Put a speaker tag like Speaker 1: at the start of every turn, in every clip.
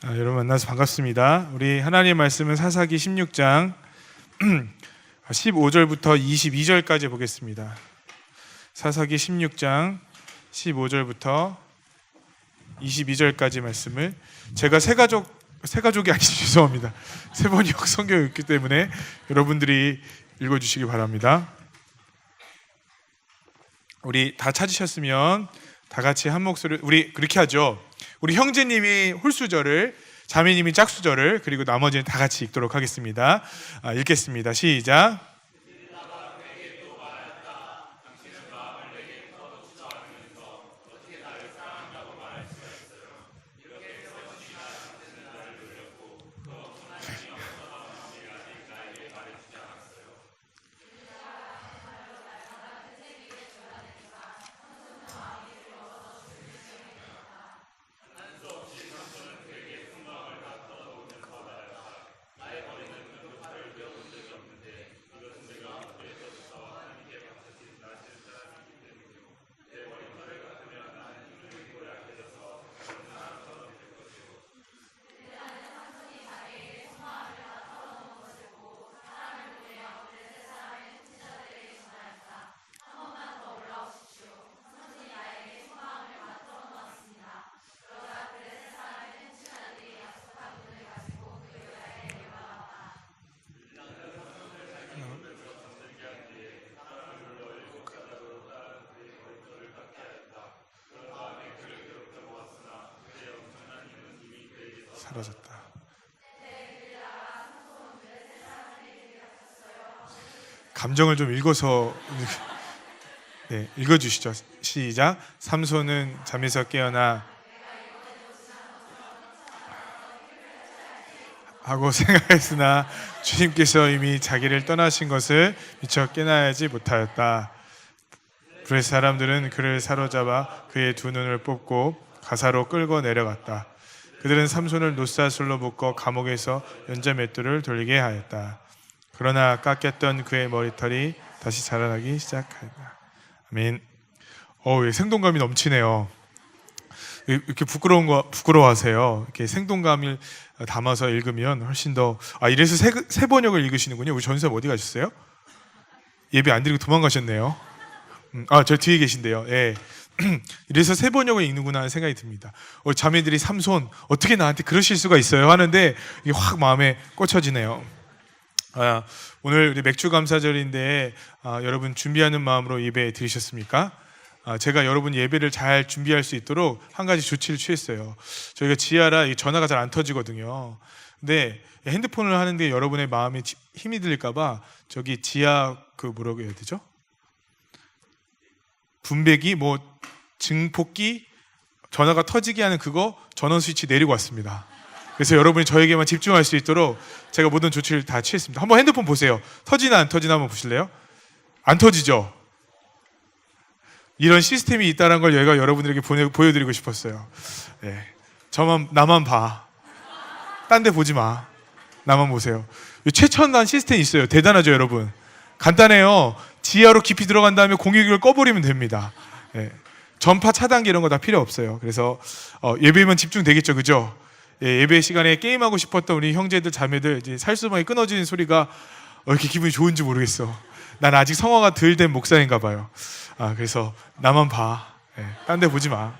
Speaker 1: 여러분 만나서 반갑습니다. 우리 하나님의 말씀은 사사기 16장 15절부터 22절까지 보겠습니다. 사사기 16장 15절부터 22절까지 말씀을 제가 세 가족이 아니죠. 죄송합니다. 세 번역 성경이 있기 때문에 여러분들이 읽어주시기 바랍니다. 우리 다 찾으셨으면 다 같이 한 목소리 우리 그렇게 하죠. 우리 형제님이 홀수절을, 자매님이 짝수절을, 그리고 나머지는 다 같이 읽도록 하겠습니다. 읽겠습니다. 시작. 사라졌다. 감정을 좀 읽어서 읽어주시죠. 시작. 삼손은 잠에서 깨어나 하고 생각했으나 주님께서 이미 자기를 떠나신 것을 미처 깨닫지 못하였다. 그래서 사람들은 그를 사로잡아 그의 두 눈을 뽑고 가사로 끌고 내려갔다. 그들은 삼손을 노사슬로 묶어 감옥에서 연자맷돌을 돌리게 하였다. 그러나 깎였던 그의 머리털이 다시 자라나기 시작하였다. 아멘. 생동감이 넘치네요. 이렇게 부끄러워하세요. 이렇게 생동감을 담아서 읽으면 훨씬 더. 이래서 새 번역을 읽으시는군요. 우리 전사님 어디 가셨어요? 예배 안 드리고 도망가셨네요. 저 뒤에 계신데요. 예. 이래서 새 번역을 읽는구나 하는 생각이 듭니다. 자매들이 삼손 어떻게 나한테 그러실 수가 있어요 하는데 이게 확 마음에 꽂혀지네요. 오늘 우리 맥주 감사절인데 여러분 준비하는 마음으로 예배 드리셨습니까? 제가 여러분 예배를 잘 준비할 수 있도록 한 가지 조치를 취했어요. 저희가 지하라 전화가 잘 안 터지거든요. 근데 핸드폰을 하는데 여러분의 마음에 힘이 들릴까봐 저기 지하 뭐라고 해야 되죠? 분배기 증폭기 전화가 터지게 하는 그거 전원 스위치 내리고 왔습니다. 그래서 여러분이 저에게만 집중할 수 있도록 제가 모든 조치를 다 취했습니다. 한번 핸드폰 보세요. 터지나 안 터지나 한번 보실래요? 안 터지죠? 이런 시스템이 있다는 걸 얘가 여러분들에게 보여드리고 싶었어요. 나만 봐. 딴 데 보지 마. 나만 보세요. 최첨단 시스템이 있어요. 대단하죠 여러분? 간단해요. 지하로 깊이 들어간 다음에 공유기를 꺼버리면 됩니다. 전파 차단기 이런 거 다 필요 없어요. 그래서 예배만 집중되겠죠, 그죠? 예배 시간에 게임하고 싶었던 우리 형제들 자매들 이제 살수막이 끊어지는 소리가 이렇게 기분이 좋은지 모르겠어. 난 아직 성화가 덜 된 목사인가 봐요. 그래서 나만 봐. 딴 데 보지 마.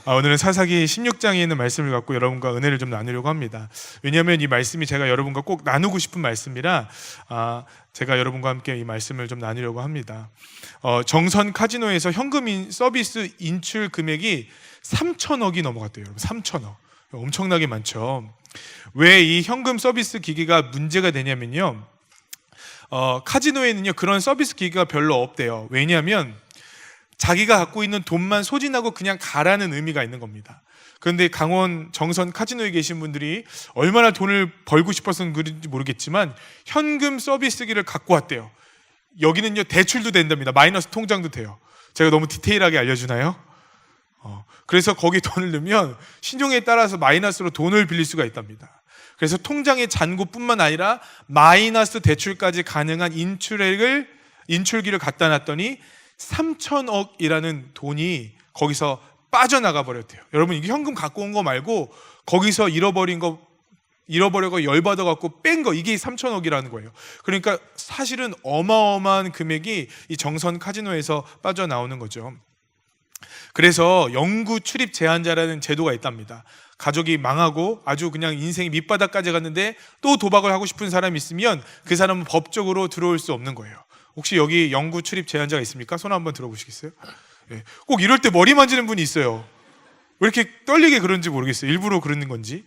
Speaker 1: 오늘은 사사기 16장에 있는 말씀을 갖고 여러분과 은혜를 좀 나누려고 합니다. 왜냐하면 이 말씀이 제가 여러분과 꼭 나누고 싶은 말씀이라 제가 여러분과 함께 이 말씀을 좀 나누려고 합니다. 정선 카지노에서 현금 서비스 인출 금액이 3천억이 넘어갔대요. 여러분 3천억. 엄청나게 많죠. 왜 이 현금 서비스 기기가 문제가 되냐면요, 카지노에는요 그런 서비스 기기가 별로 없대요. 왜냐하면 자기가 갖고 있는 돈만 소진하고 그냥 가라는 의미가 있는 겁니다. 그런데 강원 정선 카지노에 계신 분들이 얼마나 돈을 벌고 싶어서 그런지 모르겠지만 현금 서비스기를 갖고 왔대요. 여기는요 대출도 된답니다. 마이너스 통장도 돼요. 제가 너무 디테일하게 알려주나요? 그래서 거기 돈을 넣으면 신용에 따라서 마이너스로 돈을 빌릴 수가 있답니다. 그래서 통장의 잔고뿐만 아니라 마이너스 대출까지 가능한 인출액을 인출기를 갖다 놨더니 3천억이라는 돈이 거기서 빠져나가 버렸대요. 여러분, 이게 현금 갖고 온 거 말고 거기서 잃어버려고 열받아 갖고 뺀 거, 이게 3천억이라는 거예요. 그러니까 사실은 어마어마한 금액이 이 정선 카지노에서 빠져나오는 거죠. 그래서 영구 출입 제한자라는 제도가 있답니다. 가족이 망하고 아주 그냥 인생이 밑바닥까지 갔는데 또 도박을 하고 싶은 사람이 있으면 그 사람은 법적으로 들어올 수 없는 거예요. 혹시 여기 영구 출입 제한자가 있습니까? 손 한번 들어보시겠어요? 네. 꼭 이럴 때 머리 만지는 분이 있어요. 왜 이렇게 떨리게 그런지 모르겠어요. 일부러 그러는 건지.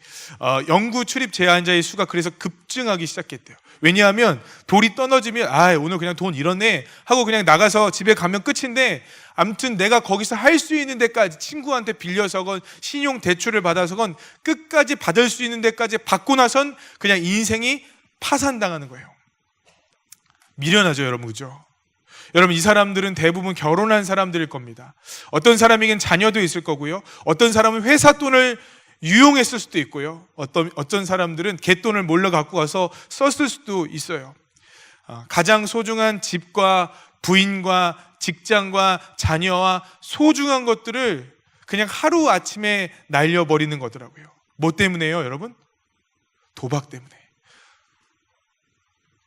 Speaker 1: 영구 출입 제한자의 수가 그래서 급증하기 시작했대요. 왜냐하면 돌이 떨어지면 오늘 그냥 돈 잃었네 하고 그냥 나가서 집에 가면 끝인데, 아무튼 내가 거기서 할 수 있는 데까지, 친구한테 빌려서건 신용 대출을 받아서건 끝까지 받을 수 있는 데까지 받고 나선 그냥 인생이 파산당하는 거예요. 미련하죠, 여러분, 그죠? 여러분, 이 사람들은 대부분 결혼한 사람들일 겁니다. 어떤 사람에겐 자녀도 있을 거고요. 어떤 사람은 회사 돈을 유용했을 수도 있고요. 어떤 사람들은 갯돈을 몰래 갖고 가서 썼을 수도 있어요. 가장 소중한 집과 부인과 직장과 자녀와 소중한 것들을 그냥 하루아침에 날려버리는 거더라고요. 뭐 때문에요, 여러분? 도박 때문에.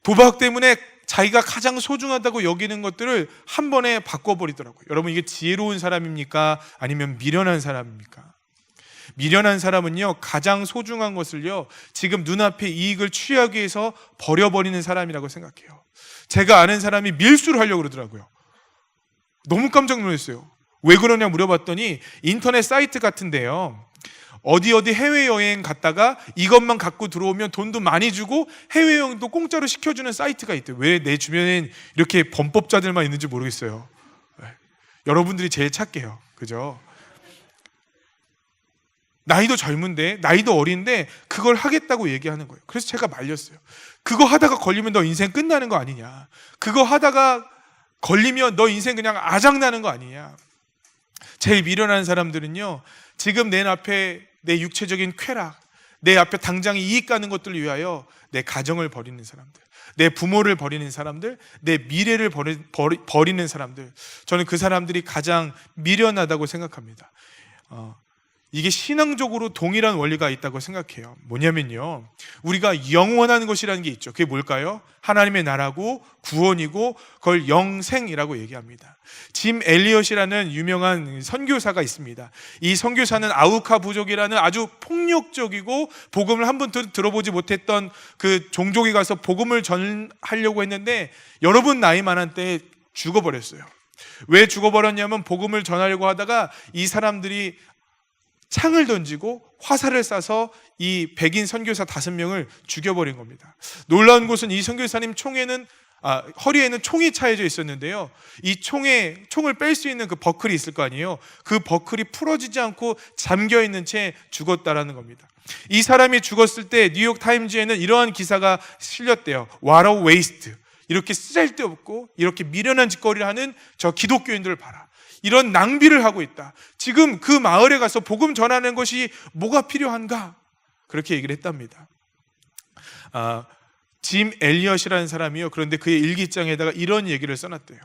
Speaker 1: 도박 때문에 자기가 가장 소중하다고 여기는 것들을 한 번에 바꿔버리더라고요. 여러분, 이게 지혜로운 사람입니까? 아니면 미련한 사람입니까? 미련한 사람은요, 가장 소중한 것을요, 지금 눈앞에 이익을 취하기 위해서 버려버리는 사람이라고 생각해요. 제가 아는 사람이 밀수를 하려고 그러더라고요. 너무 깜짝 놀랐어요. 왜 그러냐 물어봤더니 인터넷 사이트 같은데요, 어디 해외여행 갔다가 이것만 갖고 들어오면 돈도 많이 주고 해외여행도 공짜로 시켜주는 사이트가 있대요. 왜 내 주변엔 이렇게 범법자들만 있는지 모르겠어요. 여러분들이 제일 착해요. 그죠? 나이도 젊은데, 나이도 어린데 그걸 하겠다고 얘기하는 거예요. 그래서 제가 말렸어요. 그거 하다가 걸리면 너 인생 끝나는 거 아니냐. 그거 하다가 걸리면 너 인생 그냥 아작나는 거 아니냐. 제일 미련한 사람들은요, 지금 내 앞에 내 육체적인 쾌락, 내 앞에 당장 이익 가는 것들을 위하여 내 가정을 버리는 사람들, 내 부모를 버리는 사람들, 내 미래를 버리는 사람들, 저는 그 사람들이 가장 미련하다고 생각합니다. 이게 신앙적으로 동일한 원리가 있다고 생각해요. 뭐냐면요, 우리가 영원한 것이라는 게 있죠. 그게 뭘까요? 하나님의 나라고 구원이고 그걸 영생이라고 얘기합니다. 짐 엘리엇이라는 유명한 선교사가 있습니다. 이 선교사는 아우카 부족이라는 아주 폭력적이고 복음을 한 번도 들어보지 못했던 그 종족에 가서 복음을 전하려고 했는데 여러분 나이 많은 때에 죽어버렸어요. 왜 죽어버렸냐면 복음을 전하려고 하다가 이 사람들이 창을 던지고 화살을 쏴서 이 백인 선교사 5명을 죽여버린 겁니다. 놀라운 것은 이 선교사님 허리에는 총이 차여져 있었는데요, 이 총을 뺄 수 있는 그 버클이 있을 거 아니에요. 그 버클이 풀어지지 않고 잠겨있는 채 죽었다라는 겁니다. 이 사람이 죽었을 때 뉴욕 타임즈에는 이러한 기사가 실렸대요. What a waste. 이렇게 쓰잘데없고 이렇게 미련한 짓거리를 하는 저 기독교인들을 봐라. 이런 낭비를 하고 있다. 지금 그 마을에 가서 복음 전하는 것이 뭐가 필요한가? 그렇게 얘기를 했답니다. 짐 엘리엇이라는 사람이요, 그런데 그의 일기장에다가 이런 얘기를 써놨대요.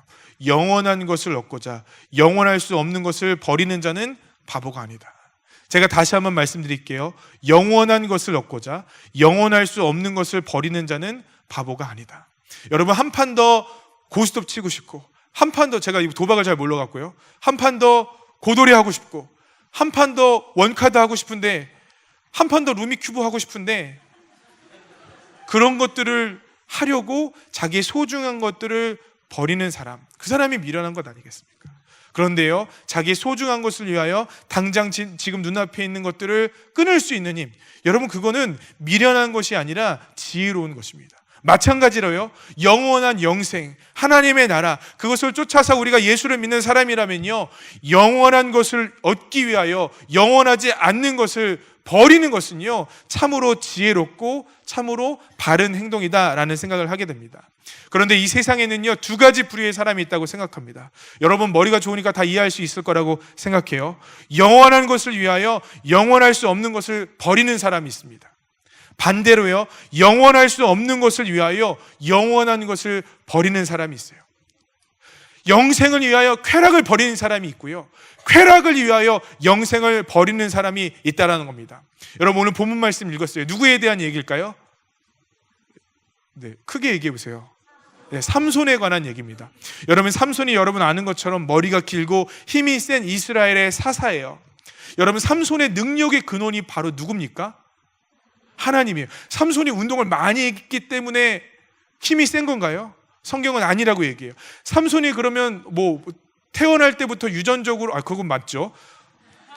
Speaker 1: 영원한 것을 얻고자 영원할 수 없는 것을 버리는 자는 바보가 아니다. 제가 다시 한번 말씀드릴게요. 영원한 것을 얻고자 영원할 수 없는 것을 버리는 자는 바보가 아니다. 여러분, 한 판 더 고스톱 치고 싶고, 한 판 더, 제가 도박을 잘 몰라갖고요, 한 판 더 고돌이 하고 싶고, 한 판 더 원카드 하고 싶은데, 한 판 더 루미큐브 하고 싶은데, 그런 것들을 하려고 자기의 소중한 것들을 버리는 사람, 그 사람이 미련한 것 아니겠습니까? 그런데요, 자기의 소중한 것을 위하여 당장 지금 눈앞에 있는 것들을 끊을 수 있는 힘, 여러분, 그거는 미련한 것이 아니라 지혜로운 것입니다. 마찬가지로요, 영원한 영생, 하나님의 나라, 그것을 쫓아서 우리가 예수를 믿는 사람이라면요, 영원한 것을 얻기 위하여 영원하지 않는 것을 버리는 것은요, 참으로 지혜롭고 참으로 바른 행동이다라는 생각을 하게 됩니다. 그런데 이 세상에는요, 2가지 부류의 사람이 있다고 생각합니다. 여러분, 머리가 좋으니까 다 이해할 수 있을 거라고 생각해요. 영원한 것을 위하여 영원할 수 없는 것을 버리는 사람이 있습니다. 반대로요, 영원할 수 없는 것을 위하여 영원한 것을 버리는 사람이 있어요. 영생을 위하여 쾌락을 버리는 사람이 있고요, 쾌락을 위하여 영생을 버리는 사람이 있다라는 겁니다. 여러분, 오늘 본문 말씀 읽었어요. 누구에 대한 얘기일까요? 네, 크게 얘기해 보세요. 네, 삼손에 관한 얘기입니다. 여러분, 삼손이 여러분 아는 것처럼 머리가 길고 힘이 센 이스라엘의 사사예요. 여러분, 삼손의 능력의 근원이 바로 누굽니까? 하나님이에요. 삼손이 운동을 많이 했기 때문에 힘이 센 건가요? 성경은 아니라고 얘기해요. 삼손이 그러면 뭐 태어날 때부터 유전적으로, 그건 맞죠?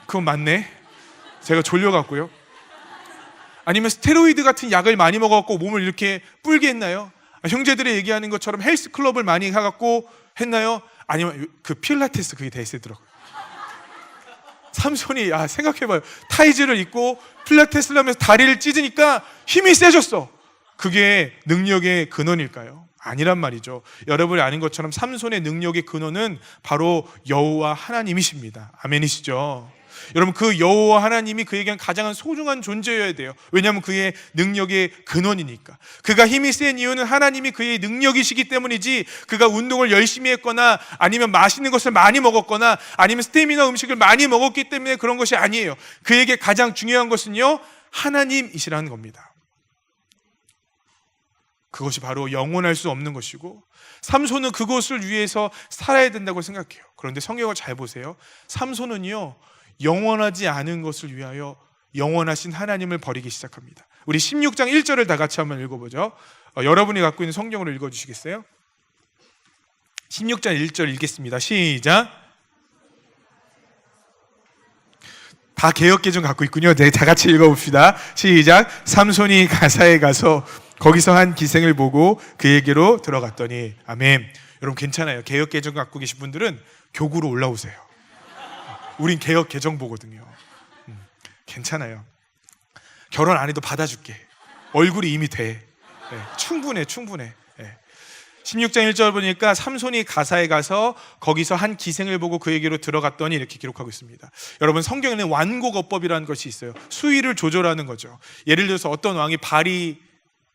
Speaker 1: 그건 맞네. 제가 졸려갖고요. 아니면 스테로이드 같은 약을 많이 먹어갖고 몸을 이렇게 뿔게 했나요? 형제들이 얘기하는 것처럼 헬스클럽을 많이 해갖고 했나요? 아니면 그 필라테스, 그게 대세더라고요. 삼손이 생각해봐요. 타이즈를 입고 필라테스를 하면서 다리를 찢으니까 힘이 세졌어. 그게 능력의 근원일까요? 아니란 말이죠. 여러분이 아는 것처럼 삼손의 능력의 근원은 바로 여호와 하나님이십니다. 아멘이시죠? 여러분, 그 여호와 하나님이 그에게는 가장 소중한 존재여야 돼요. 왜냐하면 그의 능력의 근원이니까. 그가 힘이 센 이유는 하나님이 그의 능력이시기 때문이지, 그가 운동을 열심히 했거나 아니면 맛있는 것을 많이 먹었거나 아니면 스테미나 음식을 많이 먹었기 때문에 그런 것이 아니에요. 그에게 가장 중요한 것은요, 하나님이시라는 겁니다. 그것이 바로 영원할 수 없는 것이고, 삼손은 그것을 위해서 살아야 된다고 생각해요. 그런데 성경을 잘 보세요. 삼손은요, 영원하지 않은 것을 위하여 영원하신 하나님을 버리기 시작합니다. 우리 16장 1절을 다 같이 한번 읽어보죠. 여러분이 갖고 있는 성경으로 읽어주시겠어요? 16장 1절 읽겠습니다. 시작. 다 개역개정 갖고 있군요. 네, 다 같이 읽어봅시다. 시작. 삼손이 가사에 가서 거기서 한 기생을 보고 그에게로 들어갔더니. 아멘. 여러분, 괜찮아요. 개역개정 갖고 계신 분들은 교구로 올라오세요. 우린 개역개정 보거든요. 괜찮아요. 결혼 안 해도 받아줄게. 얼굴이 이미 돼. 네, 충분해. 16장 1절 보니까 삼손이 가사에 가서 거기서 한 기생을 보고 그에게로 들어갔더니, 이렇게 기록하고 있습니다. 여러분, 성경에는 완곡어법이라는 것이 있어요. 수위를 조절하는 거죠. 예를 들어서 어떤 왕이 발이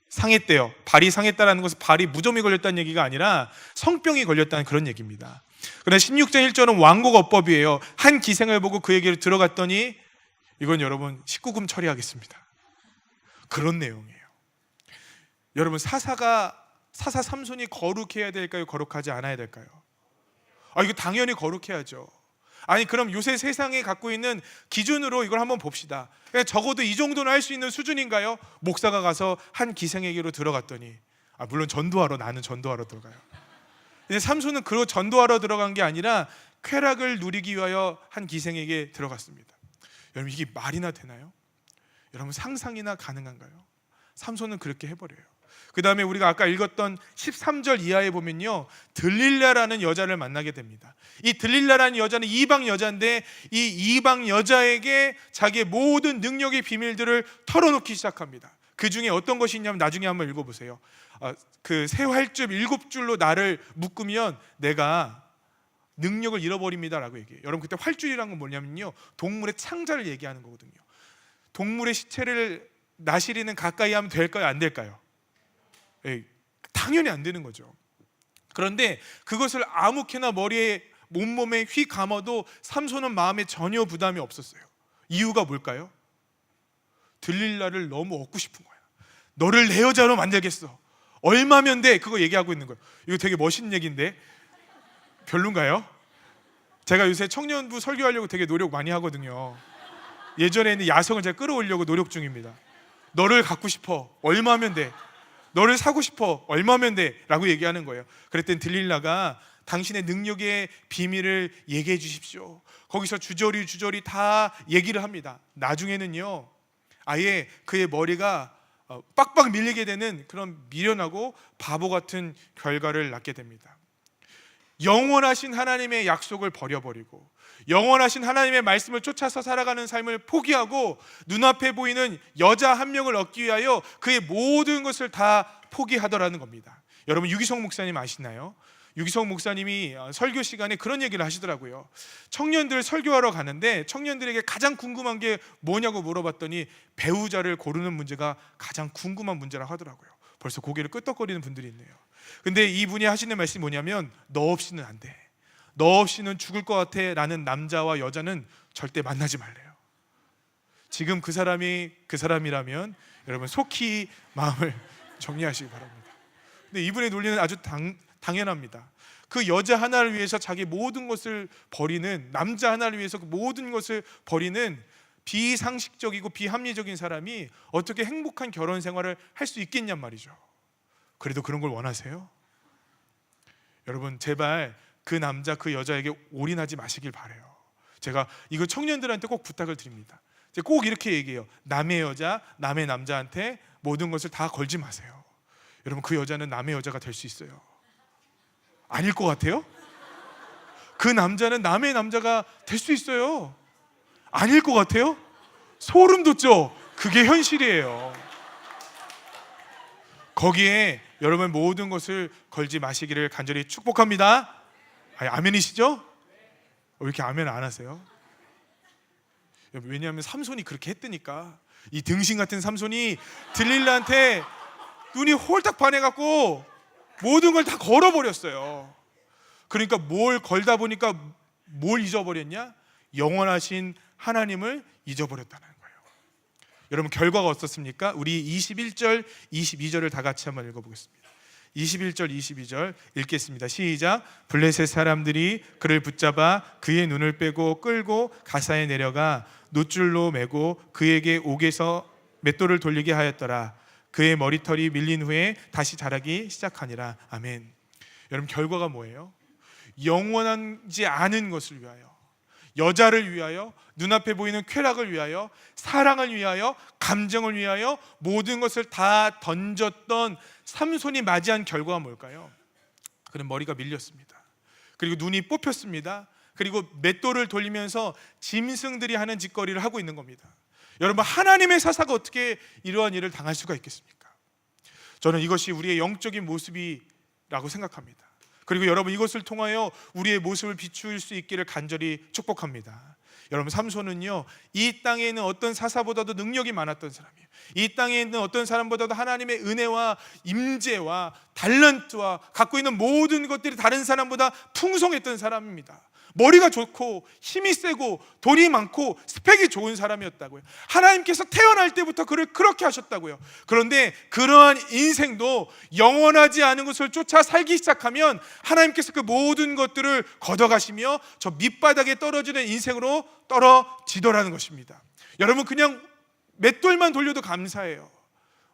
Speaker 1: 상했대요. 발이 상했다는 것은 발이 무좀이 걸렸다는 얘기가 아니라 성병이 걸렸다는 그런 얘기입니다. 그런데 16장 1절은 완곡어법이에요. 한 기생을 보고 그에게로 들어갔더니, 이건 여러분 19금 처리하겠습니다. 그런 내용이에요. 여러분, 사사 삼손이 거룩해야 될까요? 거룩하지 않아야 될까요? 이거 당연히 거룩해야죠. 아니, 그럼 요새 세상에 갖고 있는 기준으로 이걸 한번 봅시다. 그냥 적어도 이 정도는 할 수 있는 수준인가요? 목사가 가서 한 기생에게로 들어갔더니, 물론 나는 전도하러 들어가요. 근데 삼손은 그 전도하러 들어간 게 아니라 쾌락을 누리기 위하여 한 기생에게 들어갔습니다. 여러분, 이게 말이나 되나요? 여러분, 상상이나 가능한가요? 삼손은 그렇게 해버려요. 그 다음에 우리가 아까 읽었던 13절 이하에 보면요, 들릴라라는 여자를 만나게 됩니다. 이 들릴라라는 여자는 이방 여자인데, 이 이방 여자에게 자기의 모든 능력의 비밀들을 털어놓기 시작합니다. 그 중에 어떤 것이 있냐면, 나중에 한번 읽어보세요. 그 새 활줄 7줄로 나를 묶으면 내가 능력을 잃어버립니다라고 얘기해요. 여러분, 그때 활줄이란 건 뭐냐면요, 동물의 창자를 얘기하는 거거든요. 동물의 시체를 나시리는 가까이 하면 될까요? 안 될까요? 당연히 안 되는 거죠. 그런데 그것을 아무렇게나 머리에 온몸에 휘 감아도 삼손은 마음에 전혀 부담이 없었어요. 이유가 뭘까요? 들릴라를 너무 얻고 싶은 거야. 너를 내 여자로 만들겠어. 얼마면 돼? 그거 얘기하고 있는 거예요. 이거 되게 멋있는 얘기인데 별론가요? 제가 요새 청년부 설교하려고 되게 노력 많이 하거든요. 예전에는 야성을 제가 끌어올리려고 노력 중입니다. 너를 갖고 싶어. 얼마면 돼? 너를 사고 싶어. 얼마면 돼? 라고 얘기하는 거예요. 그랬더니 들릴라가 당신의 능력의 비밀을 얘기해 주십시오. 거기서 주저리 다 얘기를 합니다. 나중에는요, 아예 그의 머리가 빡빡 밀리게 되는 그런 미련하고 바보 같은 결과를 낳게 됩니다. 영원하신 하나님의 약속을 버려버리고 영원하신 하나님의 말씀을 쫓아서 살아가는 삶을 포기하고 눈앞에 보이는 여자 한 명을 얻기 위하여 그의 모든 것을 다 포기하더라는 겁니다. 여러분, 유기성 목사님 아시나요? 유기성 목사님이 설교 시간에 그런 얘기를 하시더라고요. 청년들 설교하러 가는데 청년들에게 가장 궁금한 게 뭐냐고 물어봤더니 배우자를 고르는 문제가 가장 궁금한 문제라고 하더라고요. 벌써 고개를 끄덕거리는 분들이 있네요. 근데 이분이 하시는 말씀이 뭐냐면 너 없이는 안 돼. 너 없이는 죽을 것 같아 라는 남자와 여자는 절대 만나지 말래요. 지금 그 사람이 그 사람이라면 여러분 속히 마음을 정리하시기 바랍니다. 근데 이분의 논리는 아주 당연합니다. 그 여자 하나를 위해서 자기 모든 것을 버리는, 남자 하나를 위해서 그 모든 것을 버리는 비상식적이고 비합리적인 사람이 어떻게 행복한 결혼 생활을 할 수 있겠냔 말이죠. 그래도 그런 걸 원하세요? 여러분 제발 그 남자 그 여자에게 올인하지 마시길 바래요. 제가 이거 청년들한테 꼭 부탁을 드립니다. 제가 꼭 이렇게 얘기해요. 남의 여자, 남의 남자한테 모든 것을 다 걸지 마세요. 여러분 그 여자는 남의 여자가 될 수 있어요. 아닐 것 같아요? 그 남자는 남의 남자가 될 수 있어요. 아닐 것 같아요? 소름 돋죠? 그게 현실이에요. 거기에 여러분 모든 것을 걸지 마시기를 간절히 축복합니다. 아멘이시죠? 왜 이렇게 아멘 안 하세요? 왜냐하면 삼손이 그렇게 했으니까. 이 등신 같은 삼손이 들릴라한테 눈이 홀딱 반해갖고 모든 걸 다 걸어버렸어요. 그러니까 뭘 걸다 보니까 뭘 잊어버렸냐? 영원하신 하나님을 잊어버렸다는 거예요. 여러분 결과가 어떻습니까? 우리 21절, 22절을 다 같이 한번 읽어보겠습니다. 21절, 22절 읽겠습니다. 시작. 블레셋 사람들이 그를 붙잡아 그의 눈을 빼고 끌고 가사에 내려가 놋줄로 매고 그에게 옥에서 맷돌을 돌리게 하였더라. 그의 머리털이 밀린 후에 다시 자라기 시작하니라. 아멘. 여러분 결과가 뭐예요? 영원하지 않은 것을 위하여, 여자를 위하여, 눈앞에 보이는 쾌락을 위하여, 사랑을 위하여, 감정을 위하여 모든 것을 다 던졌던 삼손이 맞이한 결과가 뭘까요? 그는 머리가 밀렸습니다. 그리고 눈이 뽑혔습니다. 그리고 맷돌을 돌리면서 짐승들이 하는 짓거리를 하고 있는 겁니다. 여러분 하나님의 사사가 어떻게 이러한 일을 당할 수가 있겠습니까? 저는 이것이 우리의 영적인 모습이라고 생각합니다. 그리고 여러분 이것을 통하여 우리의 모습을 비출 수 있기를 간절히 축복합니다. 여러분 삼손은요 이 땅에 있는 어떤 사사보다도 능력이 많았던 사람이에요. 이 땅에 있는 어떤 사람보다도 하나님의 은혜와 임재와 탤런트와 갖고 있는 모든 것들이 다른 사람보다 풍성했던 사람입니다. 머리가 좋고 힘이 세고 돈이 많고 스펙이 좋은 사람이었다고요. 하나님께서 태어날 때부터 그를 그렇게 하셨다고요. 그런데 그러한 인생도 영원하지 않은 것을 쫓아 살기 시작하면 하나님께서 그 모든 것들을 걷어가시며 저 밑바닥에 떨어지는 인생으로 떨어지더라는 것입니다. 여러분 그냥 맷돌만 돌려도 감사해요.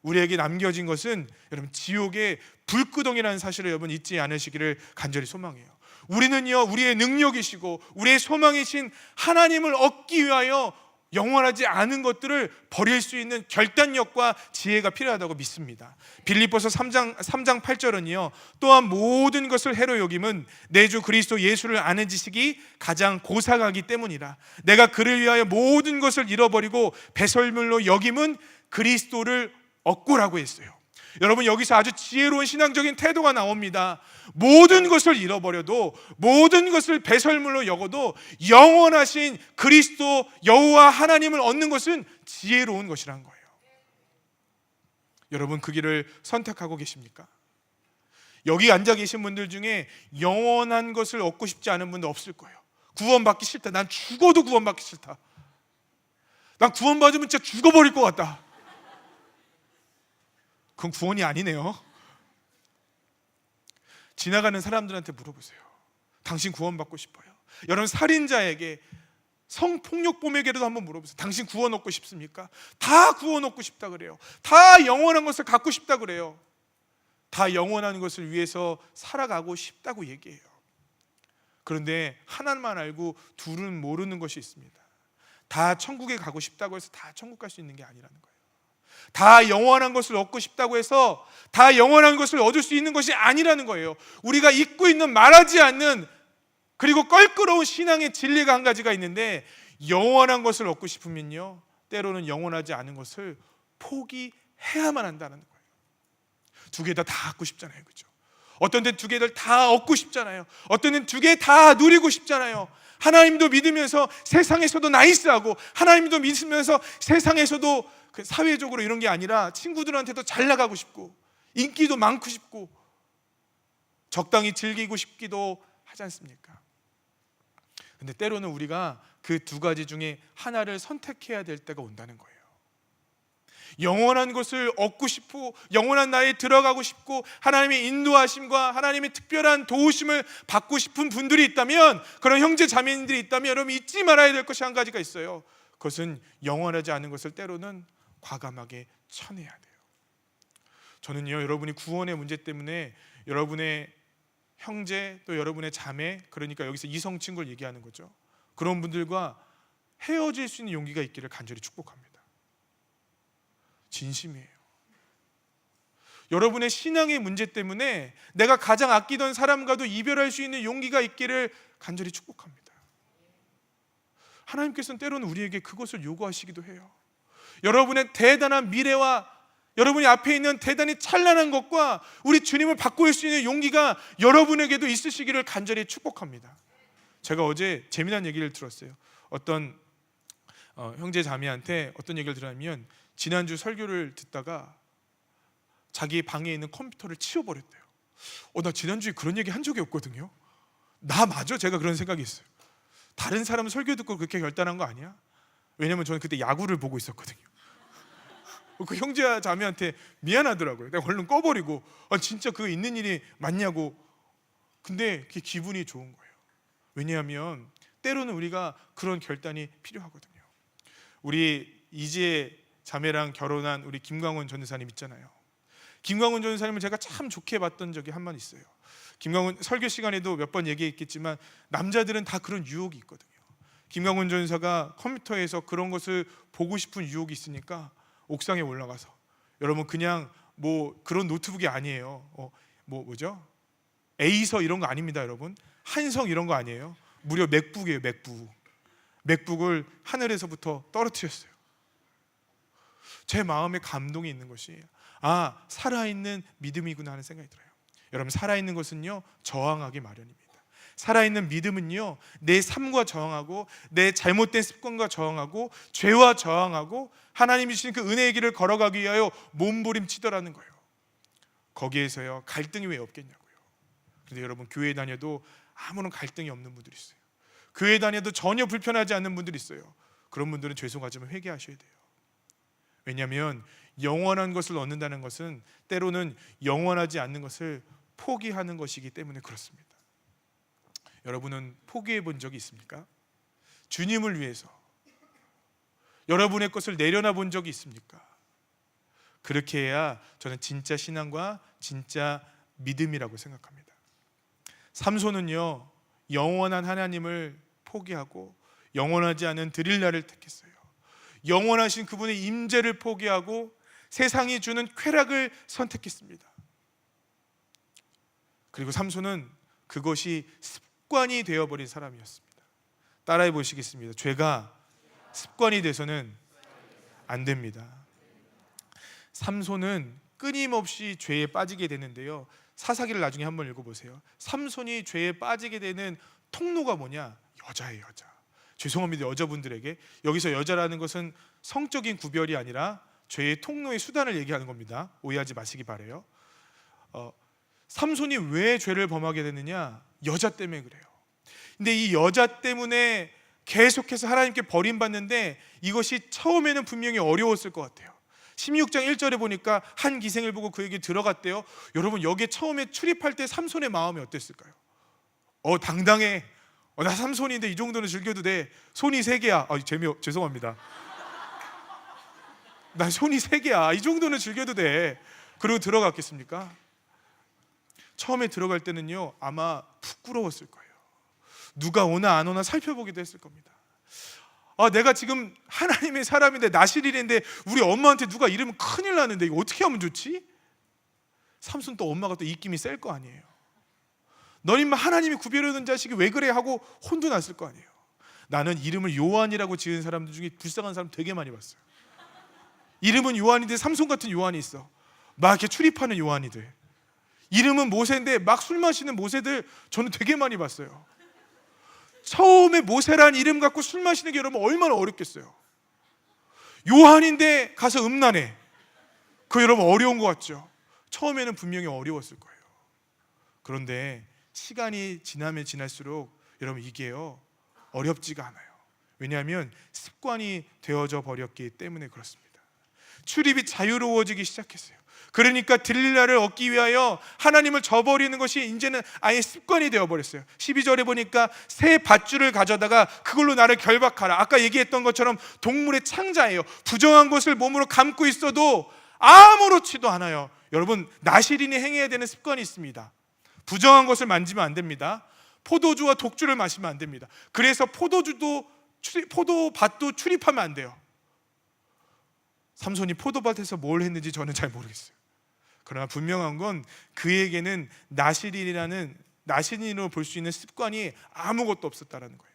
Speaker 1: 우리에게 남겨진 것은 여러분 지옥의 불구덩이라는 사실을 여러분 잊지 않으시기를 간절히 소망해요. 우리는요 우리의 능력이시고 우리의 소망이신 하나님을 얻기 위하여 영원하지 않은 것들을 버릴 수 있는 결단력과 지혜가 필요하다고 믿습니다. 빌립보서 3장 8절은요 또한 모든 것을 해로 여김은 내 주 그리스도 예수를 아는 지식이 가장 고상하기 때문이라. 내가 그를 위하여 모든 것을 잃어버리고 배설물로 여김은 그리스도를 얻고라고 했어요. 여러분 여기서 아주 지혜로운 신앙적인 태도가 나옵니다. 모든 것을 잃어버려도, 모든 것을 배설물로 여겨도 영원하신 그리스도 여호와 하나님을 얻는 것은 지혜로운 것이라는 거예요. 여러분 그 길을 선택하고 계십니까? 여기 앉아 계신 분들 중에 영원한 것을 얻고 싶지 않은 분도 없을 거예요. 구원받기 싫다. 난 죽어도 구원받기 싫다. 난 구원받으면 진짜 죽어버릴 것 같다. 그건 구원이 아니네요. 지나가는 사람들한테 물어보세요. 당신 구원받고 싶어요? 여러분 살인자에게, 성폭력범에게도 한번 물어보세요. 당신 구원 얻고 싶습니까? 다 구원 얻고 싶다 그래요. 다 영원한 것을 갖고 싶다 그래요. 다 영원한 것을 위해서 살아가고 싶다고 얘기해요. 그런데 하나만 알고 둘은 모르는 것이 있습니다. 다 천국에 가고 싶다고 해서 다 천국 갈 수 있는 게 아니라는 거예요. 다 영원한 것을 얻고 싶다고 해서 다 영원한 것을 얻을 수 있는 것이 아니라는 거예요. 우리가 잊고 있는, 말하지 않는, 그리고 껄끄러운 신앙의 진리가 한 가지가 있는데, 영원한 것을 얻고 싶으면요 때로는 영원하지 않은 것을 포기해야만 한다는 거예요. 두 개 다 갖고 싶잖아요, 그렇죠? 어떤 데는 두 개를 다 얻고 싶잖아요. 어떤 데는 두 개 다 누리고 싶잖아요. 하나님도 믿으면서 세상에서도 나이스하고, 하나님도 믿으면서 세상에서도 사회적으로 이런 게 아니라 친구들한테도 잘 나가고 싶고 인기도 많고 싶고 적당히 즐기고 싶기도 하지 않습니까? 근데 때로는 우리가 그 두 가지 중에 하나를 선택해야 될 때가 온다는 거예요. 영원한 것을 얻고 싶고 영원한 나에 들어가고 싶고 하나님의 인도하심과 하나님의 특별한 도우심을 받고 싶은 분들이 있다면, 그런 형제 자매님들이 있다면 여러분 잊지 말아야 될 것이 한 가지가 있어요. 그것은 영원하지 않은 것을 때로는 과감하게 쳐내야 돼요. 저는요, 여러분이 구원의 문제 때문에 여러분의 형제 또 여러분의 자매, 그러니까 여기서 이성 친구를 얘기하는 거죠, 그런 분들과 헤어질 수 있는 용기가 있기를 간절히 축복합니다. 진심이에요. 여러분의 신앙의 문제 때문에 내가 가장 아끼던 사람과도 이별할 수 있는 용기가 있기를 간절히 축복합니다. 하나님께서는 때로는 우리에게 그것을 요구하시기도 해요. 여러분의 대단한 미래와 여러분이 앞에 있는 대단히 찬란한 것과 우리 주님을 바꿀 수 있는 용기가 여러분에게도 있으시기를 간절히 축복합니다. 제가 어제 재미난 얘기를 들었어요. 어떤 형제 자매한테 어떤 얘기를 들었냐면, 지난주 설교를 듣다가 자기 방에 있는 컴퓨터를 치워버렸대요. 나 지난주에 그런 얘기 한 적이 없거든요. 나 맞아? 제가 그런 생각이 있어요. 다른 사람은 설교 듣고 그렇게 결단한 거 아니야? 왜냐면 저는 그때 야구를 보고 있었거든요. 그 형제 자매한테 미안하더라고요. 내가 얼른 꺼버리고, 진짜 그거 있는 일이 맞냐고. 근데 그게 기분이 좋은 거예요. 왜냐하면 때로는 우리가 그런 결단이 필요하거든요. 우리 이지혜 자매랑 결혼한 우리 김광훈 전도사님 있잖아요. 김광훈 전도사님을 제가 참 좋게 봤던 적이 한 번 있어요. 김광훈 설교 시간에도 몇 번 얘기했겠지만 남자들은 다 그런 유혹이 있거든요. 김광훈 전도사가 컴퓨터에서 그런 것을 보고 싶은 유혹이 있으니까 옥상에 올라가서, 여러분 그냥 뭐 그런 노트북이 아니에요. 뭐죠? 에이서 이런 거 아닙니다, 여러분. 한성 이런 거 아니에요. 무려 맥북이에요, 맥북. 맥북을 하늘에서부터 떨어뜨렸어요. 제 마음에 감동이 있는 것이, 살아있는 믿음이구나 하는 생각이 들어요. 여러분, 살아있는 것은요 저항하기 마련입니다. 살아있는 믿음은요 내 삶과 저항하고 내 잘못된 습관과 저항하고 죄와 저항하고 하나님이 주신 그 은혜의 길을 걸어가기 위하여 몸부림치더라는 거예요. 거기에서요 갈등이 왜 없겠냐고요. 그런데 여러분, 교회 다녀도 아무런 갈등이 없는 분들이 있어요. 교회 다녀도 전혀 불편하지 않는 분들이 있어요. 그런 분들은 죄송하지만 회개하셔야 돼요. 왜냐하면 영원한 것을 얻는다는 것은 때로는 영원하지 않는 것을 포기하는 것이기 때문에 그렇습니다. 여러분은 포기해 본 적이 있습니까? 주님을 위해서 여러분의 것을 내려놔 본 적이 있습니까? 그렇게 해야 저는 진짜 신앙과 진짜 믿음이라고 생각합니다. 삼손은요 영원한 하나님을 포기하고 영원하지 않은 드릴라를 택했어요. 영원하신 그분의 임재를 포기하고 세상이 주는 쾌락을 선택했습니다. 그리고 삼손은 그것이 습관이 되어버린 사람이었습니다. 따라해 보시겠습니다. 죄가 습관이 돼서는 안 됩니다. 삼손은 끊임없이 죄에 빠지게 되는데요, 사사기를 나중에 한번 읽어보세요. 삼손이 죄에 빠지게 되는 통로가 뭐냐? 여자예요, 여자. 죄송합니다, 여자분들에게. 여기서 여자라는 것은 성적인 구별이 아니라 죄의 통로의 수단을 얘기하는 겁니다. 오해하지 마시기 바라요. 삼손이 왜 죄를 범하게 되느냐? 여자 때문에 그래요. 근데 이 여자 때문에 계속해서 하나님께 버림받는데 이것이 처음에는 분명히 어려웠을 것 같아요. 16장 1절에 보니까 한 기생을 보고 그에게 들어갔대요. 여러분, 여기에 처음에 출입할 때 삼손의 마음이 어땠을까요? 당당해. 나 삼손인데 이 정도는 즐겨도 돼. 손이 3개야. 죄송합니다. 나 손이 3개야. 이 정도는 즐겨도 돼. 그리고 들어갔겠습니까? 처음에 들어갈 때는요 아마 부끄러웠을 거예요. 누가 오나 안 오나 살펴보기도 했을 겁니다. 내가 지금 하나님의 사람인데 나실인인데 우리 엄마한테 누가 이러면 큰일 나는데 이거 어떻게 하면 좋지? 삼손 또 엄마가 또 입김이 셀 거 아니에요. 넌 인마 하나님이 구별해놓은 자식이 왜 그래 하고 혼도 났을 거 아니에요. 나는 이름을 요한이라고 지은 사람들 중에 불쌍한 사람 되게 많이 봤어요. 이름은 요한인데 삼손 같은 요한이 있어. 막 이렇게 출입하는 요한이들. 이름은 모세인데 막 술 마시는 모세들 저는 되게 많이 봤어요. 처음에 모세란 이름 갖고 술 마시는 게 여러분 얼마나 어렵겠어요. 요한인데 가서 음란해. 그거 여러분 어려운 것 같죠? 처음에는 분명히 어려웠을 거예요. 그런데 시간이 지나면 지날수록 여러분 이게요 어렵지가 않아요. 왜냐하면 습관이 되어져 버렸기 때문에 그렇습니다. 출입이 자유로워지기 시작했어요. 그러니까 들릴라를 얻기 위하여 하나님을 저버리는 것이 이제는 아예 습관이 되어버렸어요. 12절에 보니까 새 밧줄을 가져다가 그걸로 나를 결박하라. 아까 얘기했던 것처럼 동물의 창자예요. 부정한 것을 몸으로 감고 있어도 아무렇지도 않아요. 여러분, 나시린이 행해야 되는 습관이 있습니다. 부정한 것을 만지면 안 됩니다. 포도주와 독주를 마시면 안 됩니다. 그래서 포도밭도 출입하면 안 돼요. 삼손이 포도밭에서 뭘 했는지 저는 잘 모르겠어요. 그러나 분명한 건 그에게는 나시린으로 볼 수 있는 습관이 아무것도 없었다라는 거예요.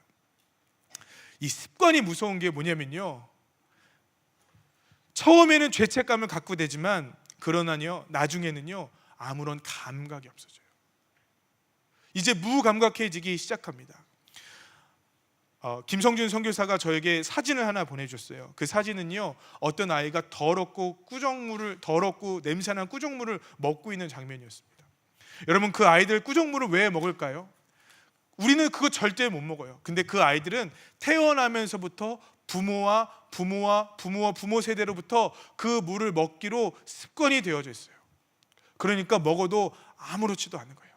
Speaker 1: 이 습관이 무서운 게 뭐냐면요, 처음에는 죄책감을 갖고 되지만 그러나요 나중에는요 아무런 감각이 없어져요. 이제 무감각해지기 시작합니다. 김성준 선교사가 저에게 사진을 하나 보내줬어요. 그 사진은요 어떤 아이가 더럽고 냄새난 꾸정물을 먹고 있는 장면이었습니다. 여러분, 그 아이들 꾸정물을 왜 먹을까요? 우리는 그거 절대 못 먹어요. 근데 그 아이들은 태어나면서부터 부모 세대로부터 그 물을 먹기로 습관이 되어져 있어요. 그러니까 먹어도 아무렇지도 않은 거예요.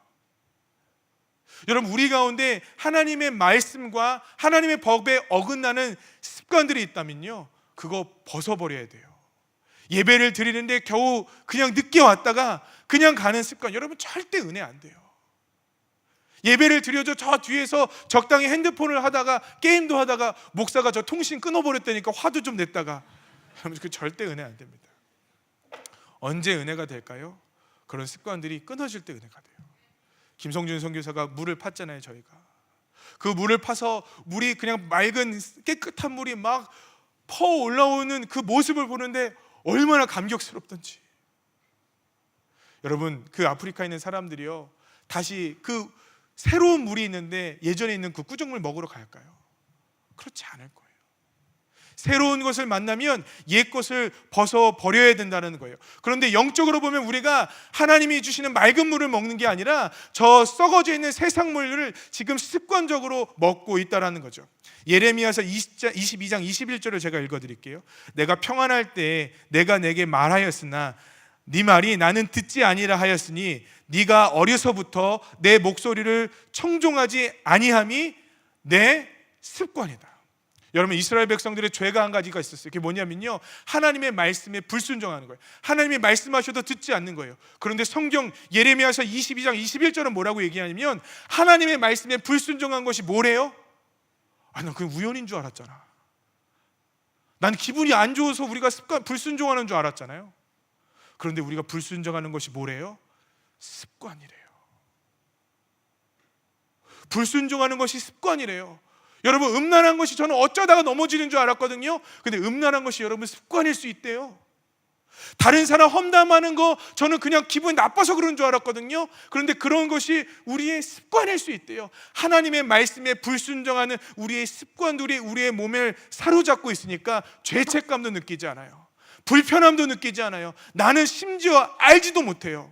Speaker 1: 여러분, 우리 가운데 하나님의 말씀과 하나님의 법에 어긋나는 습관들이 있다면요 그거 벗어버려야 돼요. 예배를 드리는데 겨우 그냥 늦게 왔다가 그냥 가는 습관, 여러분 절대 은혜 안 돼요. 예배를 드려줘 저 뒤에서 적당히 핸드폰을 하다가 게임도 하다가 목사가 저 통신 끊어버렸다니까 화도 좀 냈다가, 여러분 그 절대 은혜 안 됩니다. 언제 은혜가 될까요? 그런 습관들이 끊어질 때 은혜가 돼요. 김성준 선교사가 물을 팠잖아요. 저희가 그 물을 파서 물이 그냥 맑은 깨끗한 물이 막 퍼 올라오는 그 모습을 보는데 얼마나 감격스럽던지. 여러분, 그 아프리카에 있는 사람들이요 다시 그 새로운 물이 있는데 예전에 있는 그 꾸정물 먹으러 갈까요? 그렇지 않을 거예요. 새로운 것을 만나면 옛 것을 벗어버려야 된다는 거예요. 그런데 영적으로 보면 우리가 하나님이 주시는 맑은 물을 먹는 게 아니라 저 썩어져 있는 세상 물을 지금 습관적으로 먹고 있다는 거죠. 예레미야서 22장 21절을 제가 읽어드릴게요. 내가 평안할 때 내가 내게 말하였으나 네 말이 나는 듣지 아니라 하였으니 네가 어려서부터 내 목소리를 청종하지 아니함이 내 습관이다. 여러분, 이스라엘 백성들의 죄가 한 가지가 있었어요. 그게 뭐냐면요 하나님의 말씀에 불순종하는 거예요. 하나님이 말씀하셔도 듣지 않는 거예요. 그런데 성경 예레미야서 22장 21절은 뭐라고 얘기하냐면 하나님의 말씀에 불순종한 것이 뭐래요? 난 그게 우연인 줄 알았잖아. 난 기분이 안 좋아서 우리가 불순종하는 줄 알았잖아요. 그런데 우리가 불순종하는 것이 뭐래요? 습관이래요. 불순종하는 것이 습관이래요. 여러분, 음란한 것이 저는 어쩌다가 넘어지는 줄 알았거든요. 근데 음란한 것이 여러분 습관일 수 있대요. 다른 사람 험담하는 거 저는 그냥 기분이 나빠서 그런 줄 알았거든요. 그런데 그런 것이 우리의 습관일 수 있대요. 하나님의 말씀에 불순종하는 우리의 습관들이 우리의 몸을 사로잡고 있으니까 죄책감도 느끼지 않아요. 불편함도 느끼지 않아요. 나는 심지어 알지도 못해요.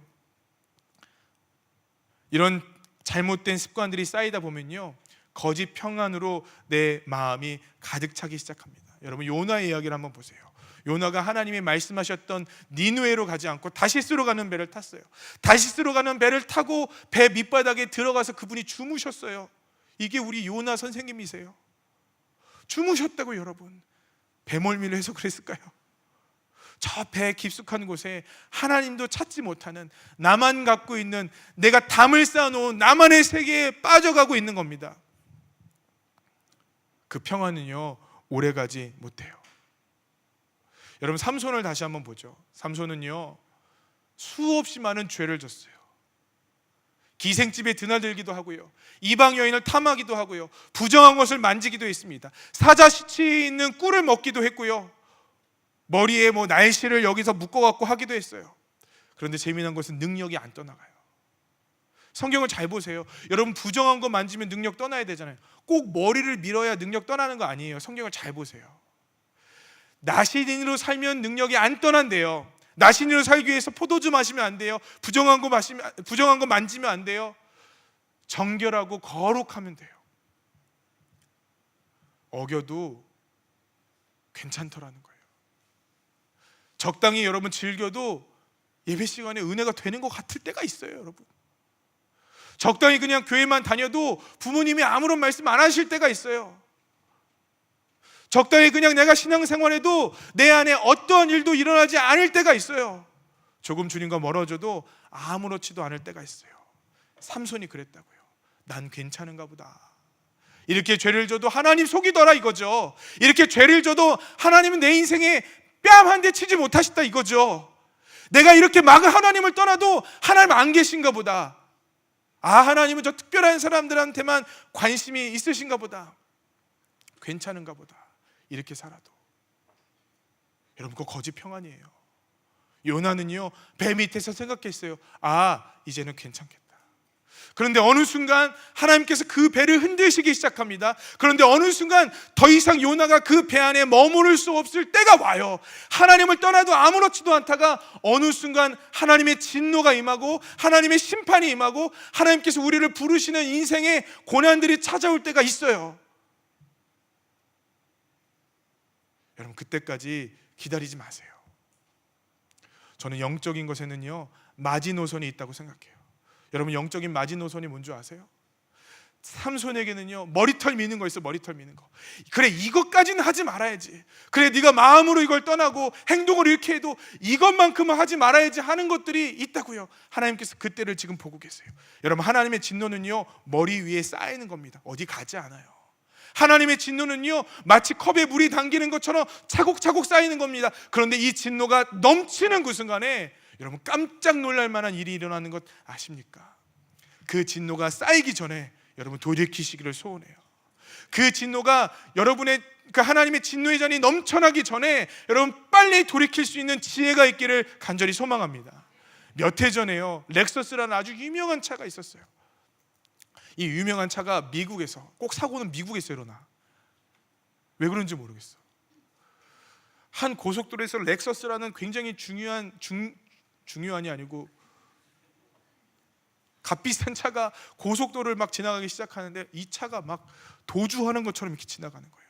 Speaker 1: 이런 잘못된 습관들이 쌓이다 보면요 거짓 평안으로 내 마음이 가득 차기 시작합니다. 여러분, 요나의 이야기를 한번 보세요. 요나가 하나님이 말씀하셨던 니느웨로 가지 않고 다시스로 가는 배를 탔어요. 다시스로 가는 배를 타고 배 밑바닥에 들어가서 그분이 주무셨어요. 이게 우리 요나 선생님이세요. 주무셨다고. 여러분, 배멀미를 해서 그랬을까요? 저 배 깊숙한 곳에 하나님도 찾지 못하는, 나만 갖고 있는, 내가 담을 쌓아놓은 나만의 세계에 빠져가고 있는 겁니다. 그 평안은요 오래가지 못해요. 여러분, 삼손을 다시 한번 보죠. 삼손은요 수없이 많은 죄를 졌어요. 기생집에 드나들기도 하고요, 이방 여인을 탐하기도 하고요, 부정한 것을 만지기도 했습니다. 사자 시체에 있는 꿀을 먹기도 했고요, 머리에 날씨를 여기서 묶어갖고 하기도 했어요. 그런데 재미난 것은 능력이 안 떠나가요. 성경을 잘 보세요. 여러분, 부정한 거 만지면 능력 떠나야 되잖아요. 꼭 머리를 밀어야 능력 떠나는 거 아니에요. 성경을 잘 보세요. 나시린으로 살면 능력이 안 떠난대요. 나신으로 살기 위해서 포도주 마시면 안 돼요. 부정한 거 만지면 안 돼요. 정결하고 거룩하면 돼요. 어겨도 괜찮더라는 거예요. 적당히 여러분 즐겨도 예배 시간에 은혜가 되는 것 같을 때가 있어요, 여러분. 적당히 그냥 교회만 다녀도 부모님이 아무런 말씀 안 하실 때가 있어요. 적당히 그냥 내가 신앙생활해도 내 안에 어떠한 일도 일어나지 않을 때가 있어요. 조금 주님과 멀어져도 아무렇지도 않을 때가 있어요. 삼손이 그랬다고요. 난 괜찮은가 보다. 이렇게 죄를 져도 하나님 속이더라 이거죠. 이렇게 죄를 져도 하나님은 내 인생에 뺨 한 대 치지 못하셨다 이거죠. 내가 이렇게 막 하나님을 떠나도 하나님 안 계신가 보다. 하나님은 저 특별한 사람들한테만 관심이 있으신가 보다. 괜찮은가 보다. 이렇게 살아도 여러분 그거 거짓 평안이에요. 요나는요 배 밑에서 생각했어요. 이제는 괜찮겠다. 그런데 어느 순간 하나님께서 그 배를 흔드시기 시작합니다. 그런데 어느 순간 더 이상 요나가 그 배 안에 머무를 수 없을 때가 와요. 하나님을 떠나도 아무렇지도 않다가 어느 순간 하나님의 진노가 임하고 하나님의 심판이 임하고 하나님께서 우리를 부르시는 인생의 고난들이 찾아올 때가 있어요. 여러분 그때까지 기다리지 마세요. 저는 영적인 것에는요 마지노선이 있다고 생각해요. 여러분 영적인 마지노선이 뭔지 아세요? 삼손에게는요 머리털 미는 거 있어. 머리털 미는 거. 그래 이것까지는 하지 말아야지. 그래 네가 마음으로 이걸 떠나고 행동을 이렇게 해도 이것만큼은 하지 말아야지 하는 것들이 있다고요. 하나님께서 그때를 지금 보고 계세요. 여러분 하나님의 진노는요 머리 위에 쌓이는 겁니다. 어디 가지 않아요. 하나님의 진노는요 마치 컵에 물이 담기는 것처럼 차곡차곡 쌓이는 겁니다. 그런데 이 진노가 넘치는 그 순간에 여러분 깜짝 놀랄 만한 일이 일어나는 것 아십니까? 그 진노가 쌓이기 전에 여러분 돌이키시기를 소원해요. 그 진노가 여러분의 그 하나님의 진노의 잔이 넘쳐나기 전에 여러분 빨리 돌이킬 수 있는 지혜가 있기를 간절히 소망합니다. 몇 해 전에요 렉서스라는 아주 유명한 차가 있었어요. 이 유명한 차가 미국에서 꼭 사고는 미국에서 일어나. 왜 그런지 모르겠어. 한 고속도로에서 렉서스라는 굉장히 중요한이 아니고 값비싼 차가 고속도로를 막 지나가기 시작하는데 이 차가 막 도주하는 것처럼 이렇게 지나가는 거예요.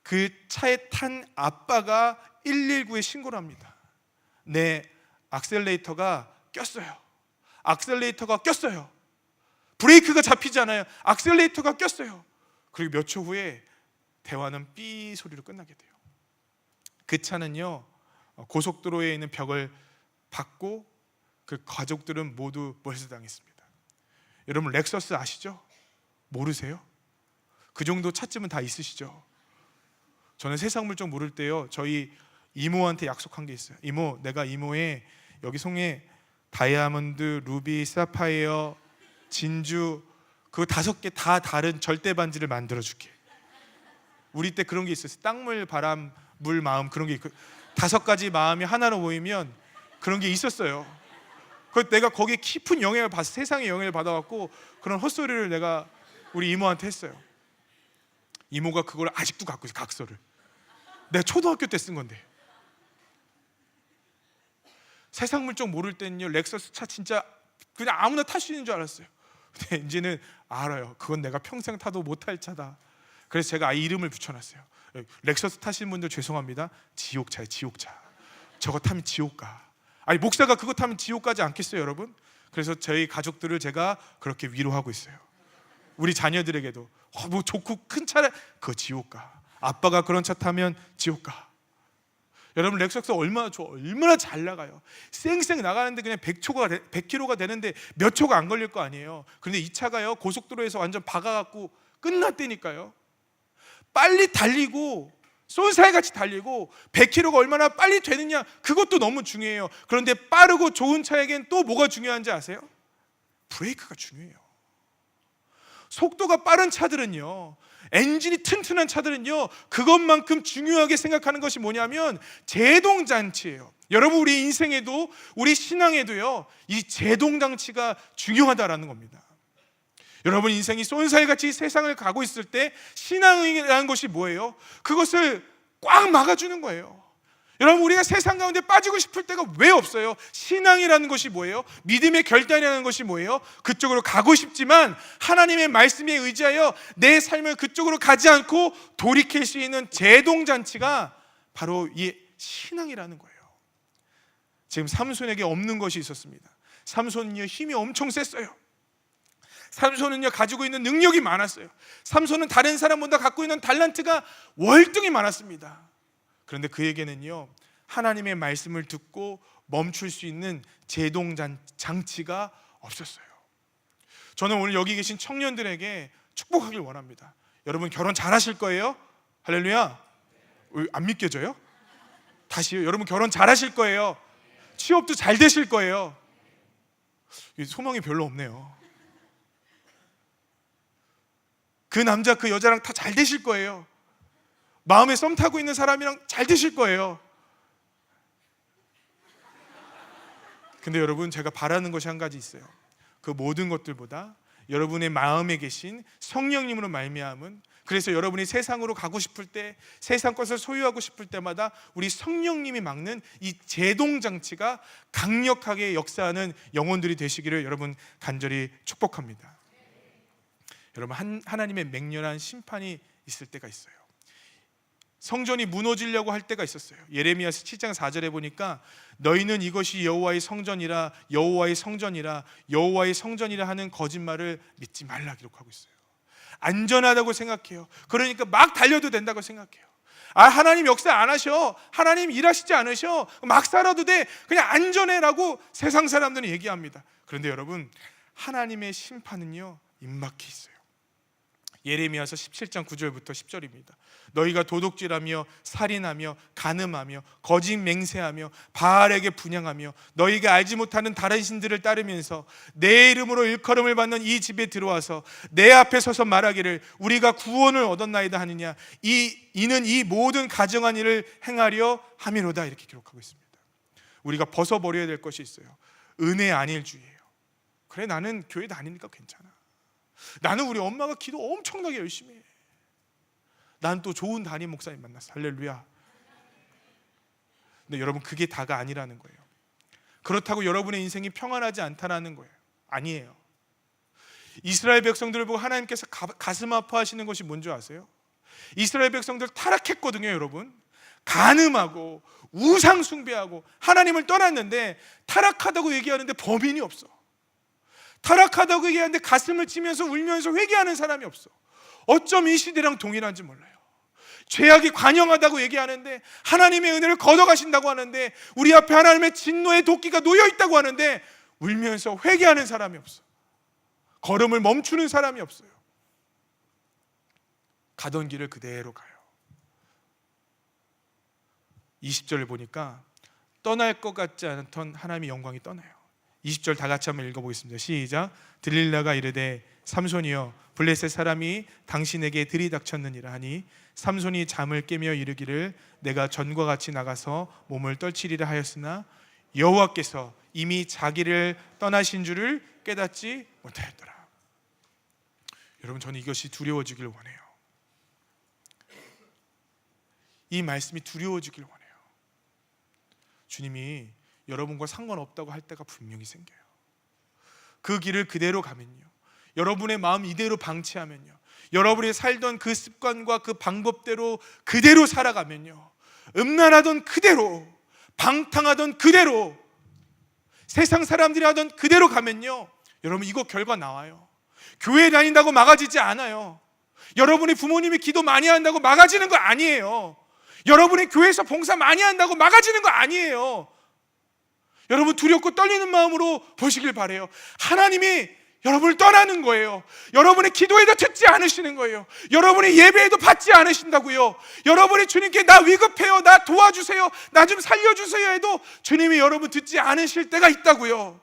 Speaker 1: 그 차에 탄 아빠가 119에 신고를 합니다. 내 악셀레이터가 꼈어요. 악셀레이터가 꼈어요. 브레이크가 잡히지 않아요. 악셀레이터가 꼈어요. 그리고 몇 초 후에 대화는 삐 소리로 끝나게 돼요. 그 차는요 고속도로에 있는 벽을 받고 그 가족들은 모두 몰살당했습니다. 여러분 렉서스 아시죠? 모르세요? 그 정도 차쯤은 다 있으시죠? 저는 세상 물정 모를 때요 저희 이모한테 약속한 게 있어요. 이모, 내가 이모의 여기 송에 다이아몬드, 루비, 사파이어, 진주 그 5개 다 다른 절대 반지를 만들어 줄게. 우리 때 그런 게 있었어요. 땅물, 바람, 물, 마음 그런 게 있고 5가지 마음이 하나로 모이면 그런 게 있었어요. 내가 거기에 깊은 영향을 받아 세상의 영향을 받아갖고 그런 헛소리를 내가 우리 이모한테 했어요. 이모가 그걸 아직도 갖고 있어. 각서를. 내가 초등학교 때 쓴 건데. 세상 물정 모를 때는요 렉서스 차 진짜 그냥 아무나 탈 수 있는 줄 알았어요. 근데 이제는 알아요. 그건 내가 평생 타도 못할 차다. 그래서 제가 아예 이름을 붙여놨어요. 렉서스 타시는 분들 죄송합니다. 지옥차예요. 지옥차. 저거 타면 지옥 가. 아니 목사가 그거 타면 지옥 가지 않겠어요 여러분? 그래서 저희 가족들을 제가 그렇게 위로하고 있어요. 우리 자녀들에게도 뭐 좋고 큰 차를 그거 지옥 가. 아빠가 그런 차 타면 지옥 가. 여러분 렉서스 얼마나 좋아. 얼마나 잘 나가요. 쌩쌩 나가는데 그냥 100km가 되는데 몇 초가 안 걸릴 거 아니에요. 그런데 이 차가요 고속도로에서 완전 박아갖고 끝났다니까요. 빨리 달리고 쏜살같이 달리고 100km가 얼마나 빨리 되느냐 그것도 너무 중요해요. 그런데 빠르고 좋은 차에겐 또 뭐가 중요한지 아세요? 브레이크가 중요해요. 속도가 빠른 차들은요 엔진이 튼튼한 차들은요 그것만큼 중요하게 생각하는 것이 뭐냐면 제동장치예요. 여러분 우리 인생에도 우리 신앙에도요 이 제동장치가 중요하다라는 겁니다. 여러분 인생이 쏜살같이 세상을 가고 있을 때 신앙이라는 것이 뭐예요? 그것을 꽉 막아주는 거예요. 여러분, 우리가 세상 가운데 빠지고 싶을 때가 왜 없어요? 신앙이라는 것이 뭐예요? 믿음의 결단이라는 것이 뭐예요? 그쪽으로 가고 싶지만 하나님의 말씀에 의지하여 내 삶을 그쪽으로 가지 않고 돌이킬 수 있는 제동잔치가 바로 이 신앙이라는 거예요. 지금 삼손에게 없는 것이 있었습니다. 삼손은요, 힘이 엄청 셌어요. 삼손은요, 가지고 있는 능력이 많았어요. 삼손은 다른 사람보다 갖고 있는 달란트가 월등히 많았습니다. 그런데 그에게는요, 하나님의 말씀을 듣고 멈출 수 있는 제동장치가 없었어요. 저는 오늘 여기 계신 청년들에게 축복하길 원합니다. 여러분, 결혼 잘하실 거예요? 할렐루야. 안 믿겨져요? 다시요. 여러분, 결혼 잘하실 거예요. 취업도 잘 되실 거예요. 소망이 별로 없네요. 그 남자 그 여자랑 다 잘 되실 거예요. 마음에 썸 타고 있는 사람이랑 잘 되실 거예요. 근데 여러분, 제가 바라는 것이 한 가지 있어요. 그 모든 것들보다 여러분의 마음에 계신 성령님으로 말미암은, 그래서 여러분이 세상으로 가고 싶을 때, 세상 것을 소유하고 싶을 때마다 우리 성령님이 막는 이 제동장치가 강력하게 역사하는 영혼들이 되시기를 여러분 간절히 축복합니다. 여러분, 하나님의 맹렬한 심판이 있을 때가 있어요. 성전이 무너지려고 할 때가 있었어요. 예레미야서 7장 4절에 보니까 너희는 이것이 여호와의 성전이라, 여호와의 성전이라, 여호와의 성전이라 하는 거짓말을 믿지 말라 기록하고 있어요. 안전하다고 생각해요. 그러니까 막 달려도 된다고 생각해요. 하나님 역사 안 하셔, 하나님 일하시지 않으셔, 막 살아도 돼, 그냥 안전해라고 세상 사람들은 얘기합니다. 그런데 여러분, 하나님의 심판은요, 임박해 있어요. 예레미야서 17장 9절부터 10절입니다. 너희가 도둑질하며 살인하며 간음하며 거짓 맹세하며 바알에게 분향하며 너희가 알지 못하는 다른 신들을 따르면서 내 이름으로 일컬음을 받는 이 집에 들어와서 내 앞에 서서 말하기를 우리가 구원을 얻었나이다 하느냐, 이는 이 모든 가증한 일을 행하려 함이로다, 이렇게 기록하고 있습니다. 우리가 벗어버려야 될 것이 있어요. 은혜 안일주의예요. 그래, 나는 교회 다니니까 괜찮아. 나는 우리 엄마가 기도 엄청나게 열심히 해. 난 또 좋은 담임 목사님 만났어. 할렐루야. 근데 여러분, 그게 다가 아니라는 거예요. 그렇다고 여러분의 인생이 평안하지 않다라는 거예요. 아니에요. 이스라엘 백성들을 보고 하나님께서 가슴 아파하시는 것이 뭔지 아세요? 이스라엘 백성들 타락했거든요. 여러분, 간음하고 우상 숭배하고 하나님을 떠났는데, 타락하다고 얘기하는데 범인이 없어. 타락하다고 얘기하는데 가슴을 치면서 울면서 회개하는 사람이 없어. 어쩜 이 시대랑 동일한지 몰라요. 죄악이 관영하다고 얘기하는데, 하나님의 은혜를 걷어가신다고 하는데, 우리 앞에 하나님의 진노의 도끼가 놓여있다고 하는데 울면서 회개하는 사람이 없어. 걸음을 멈추는 사람이 없어요. 가던 길을 그대로 가요. 20절을 보니까 떠날 것 같지 않던 하나님의 영광이 떠나요. 20절 다 같이 한번 읽어보겠습니다. 시작. 들릴라가 이르되 삼손이여, 블레셋 사람이 당신에게 들이닥쳤느니라 하니 삼손이 잠을 깨며 이르기를 내가 전과 같이 나가서 몸을 떨치리라 하였으나 여호와께서 이미 자기를 떠나신 줄을 깨닫지 못하였더라. 여러분, 저는 이것이 두려워지길 원해요. 이 말씀이 두려워지길 원해요. 주님이 여러분과 상관없다고 할 때가 분명히 생겨요. 그 길을 그대로 가면요, 여러분의 마음 이대로 방치하면요, 여러분이 살던 그 습관과 그 방법대로 그대로 살아가면요, 음란하던 그대로, 방탕하던 그대로, 세상 사람들이 하던 그대로 가면요, 여러분, 이거 결과 나와요. 교회 다닌다고 막아지지 않아요. 여러분의 부모님이 기도 많이 한다고 막아지는 거 아니에요. 여러분이 교회에서 봉사 많이 한다고 막아지는 거 아니에요. 여러분, 두렵고 떨리는 마음으로 보시길 바라요. 하나님이 여러분을 떠나는 거예요. 여러분의 기도에도 듣지 않으시는 거예요. 여러분의 예배에도 받지 않으신다고요. 여러분이 주님께 나 위급해요, 나 도와주세요, 나 좀 살려주세요 해도 주님이 여러분 듣지 않으실 때가 있다고요.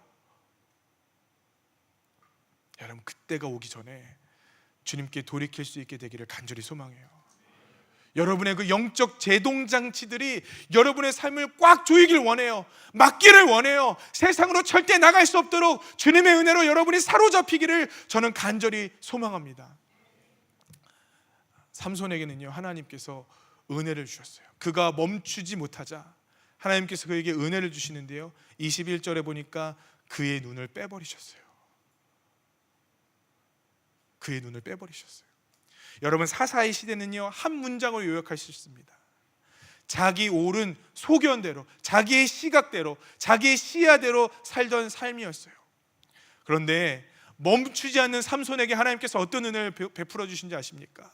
Speaker 1: 여러분, 그때가 오기 전에 주님께 돌이킬 수 있게 되기를 간절히 소망해요. 여러분의 그 영적 제동장치들이 여러분의 삶을 꽉 조이길 원해요. 막기를 원해요. 세상으로 절대 나갈 수 없도록 주님의 은혜로 여러분이 사로잡히기를 저는 간절히 소망합니다. 삼손에게는요, 하나님께서 은혜를 주셨어요. 그가 멈추지 못하자 하나님께서 그에게 은혜를 주시는데요, 21절에 보니까 그의 눈을 빼버리셨어요. 그의 눈을 빼버리셨어요. 여러분, 사사의 시대는요, 한 문장으로 요약할 수 있습니다. 자기 옳은 소견대로, 자기의 시각대로, 자기의 시야대로 살던 삶이었어요. 그런데 멈추지 않는 삼손에게 하나님께서 어떤 은혜를 베풀어 주신지 아십니까?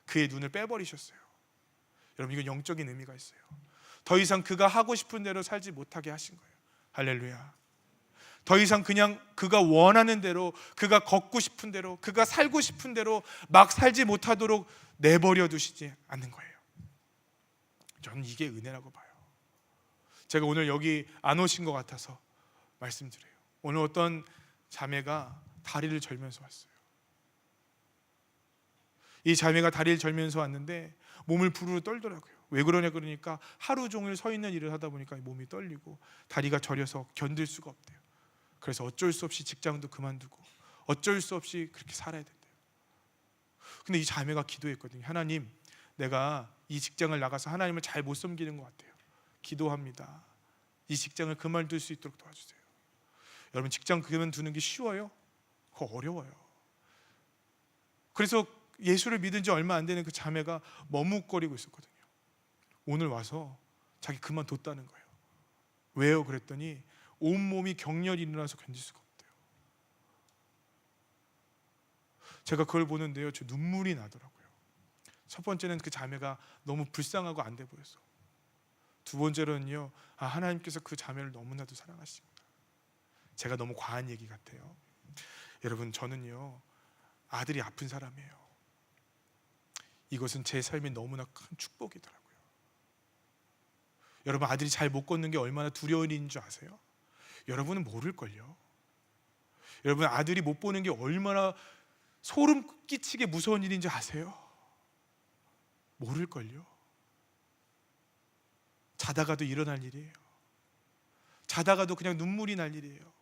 Speaker 1: 그의 눈을 빼버리셨어요. 여러분, 이건 영적인 의미가 있어요. 더 이상 그가 하고 싶은 대로 살지 못하게 하신 거예요. 할렐루야. 더 이상 그냥 그가 원하는 대로, 그가 걷고 싶은 대로, 그가 살고 싶은 대로 막 살지 못하도록 내버려 두시지 않는 거예요. 저는 이게 은혜라고 봐요. 제가 오늘 여기 안 오신 것 같아서 말씀드려요. 오늘 어떤 자매가 다리를 절면서 왔어요. 이 자매가 다리를 절면서 왔는데 몸을 부르르 떨더라고요. 왜 그러냐 그러니까 하루 종일 서 있는 일을 하다 보니까 몸이 떨리고 다리가 저려서 견딜 수가 없대요. 그래서 어쩔 수 없이 직장도 그만두고 어쩔 수 없이 그렇게 살아야 된대요. 근데 이 자매가 기도했거든요. 하나님, 내가 이 직장을 나가서 하나님을 잘 못 섬기는 것 같아요. 기도합니다. 이 직장을 그만둘 수 있도록 도와주세요. 여러분, 직장 그만두는 게 쉬워요? 그거 어려워요. 그래서 예수를 믿은 지 얼마 안 되는 그 자매가 머뭇거리고 있었거든요. 오늘 와서 자기 그만뒀다는 거예요. 왜요? 그랬더니 온몸이 격렬히 일어나서 견딜 수가 없대요. 제가 그걸 보는데요, 저 눈물이 나더라고요. 첫 번째는 그 자매가 너무 불쌍하고 안 돼 보였어. 두 번째로는요, 하나님께서 그 자매를 너무나도 사랑하시구나. 제가 너무 과한 얘기 같아요. 여러분, 저는요, 아들이 아픈 사람이에요. 이것은 제 삶에 너무나 큰 축복이더라고요. 여러분, 아들이 잘 못 걷는 게 얼마나 두려운 일인 줄 아세요? 여러분은 모를걸요. 여러분, 아들이 못 보는 게 얼마나 소름 끼치게 무서운 일인지 아세요? 모를걸요. 자다가도 일어날 일이에요. 자다가도 그냥 눈물이 날 일이에요.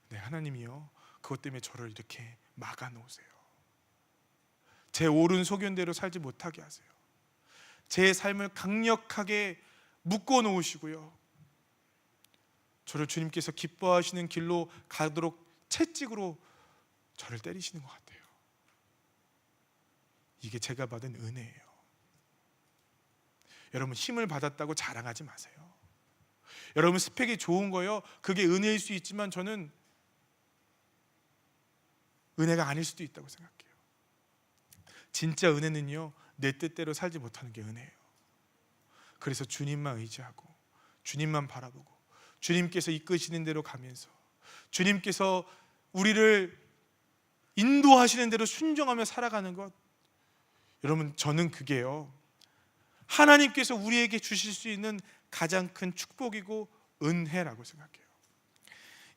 Speaker 1: 네, 하나님이요, 그것 때문에 저를 이렇게 막아놓으세요. 제 옳은 소견대로 살지 못하게 하세요. 제 삶을 강력하게 묶어놓으시고요, 저를 주님께서 기뻐하시는 길로 가도록 채찍으로 저를 때리시는 것 같아요. 이게 제가 받은 은혜예요. 여러분, 힘을 받았다고 자랑하지 마세요. 여러분, 스펙이 좋은 거요, 그게 은혜일 수 있지만 저는 은혜가 아닐 수도 있다고 생각해요. 진짜 은혜는요, 내 뜻대로 살지 못하는 게 은혜예요. 그래서 주님만 의지하고 주님만 바라보고 주님께서 이끄시는 대로 가면서 주님께서 우리를 인도하시는 대로 순종하며 살아가는 것, 여러분, 저는 그게요, 하나님께서 우리에게 주실 수 있는 가장 큰 축복이고 은혜라고 생각해요.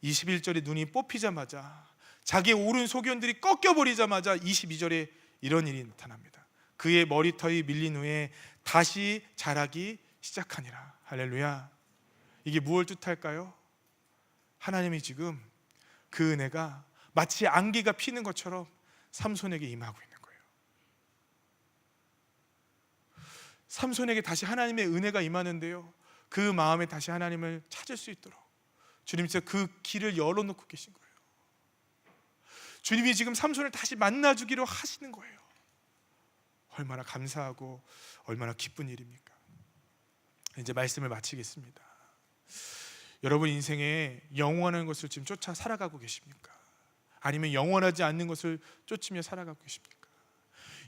Speaker 1: 21절에 눈이 뽑히자마자, 자기의 옳은 소견들이 꺾여버리자마자 22절에 이런 일이 나타납니다. 그의 머리털이 밀린 후에 다시 자라기 시작하니라. 할렐루야. 이게 무엇을 뜻할까요? 하나님이 지금 그 은혜가 마치 안개가 피는 것처럼 삼손에게 임하고 있는 거예요. 삼손에게 다시 하나님의 은혜가 임하는데요, 그 마음에 다시 하나님을 찾을 수 있도록 주님께서 그 길을 열어놓고 계신 거예요. 주님이 지금 삼손을 다시 만나주기로 하시는 거예요. 얼마나 감사하고 얼마나 기쁜 일입니까? 이제 말씀을 마치겠습니다. 여러분 인생에 영원한 것을 지금 쫓아 살아가고 계십니까? 아니면 영원하지 않는 것을 쫓으며 살아가고 계십니까?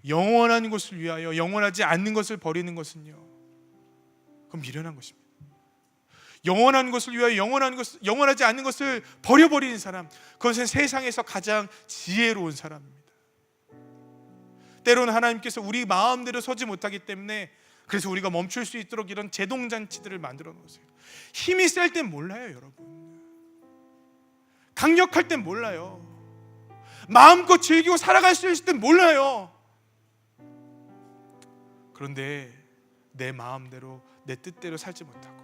Speaker 1: 영원한 것을 위하여 영원하지 않는 것을 버리는 것은요, 그건 미련한 것입니다. 영원한 것을 위하여 영원하지 않는 것을 버려버리는 사람, 그것은 세상에서 가장 지혜로운 사람입니다. 때로는 하나님께서 우리 마음대로 서지 못하기 때문에, 그래서 우리가 멈출 수 있도록 이런 제동잔치들을 만들어 놓으세요. 힘이 셀 땐 몰라요, 여러분. 강력할 땐 몰라요. 마음껏 즐기고 살아갈 수 있을 땐 몰라요. 그런데 내 마음대로 내 뜻대로 살지 못하고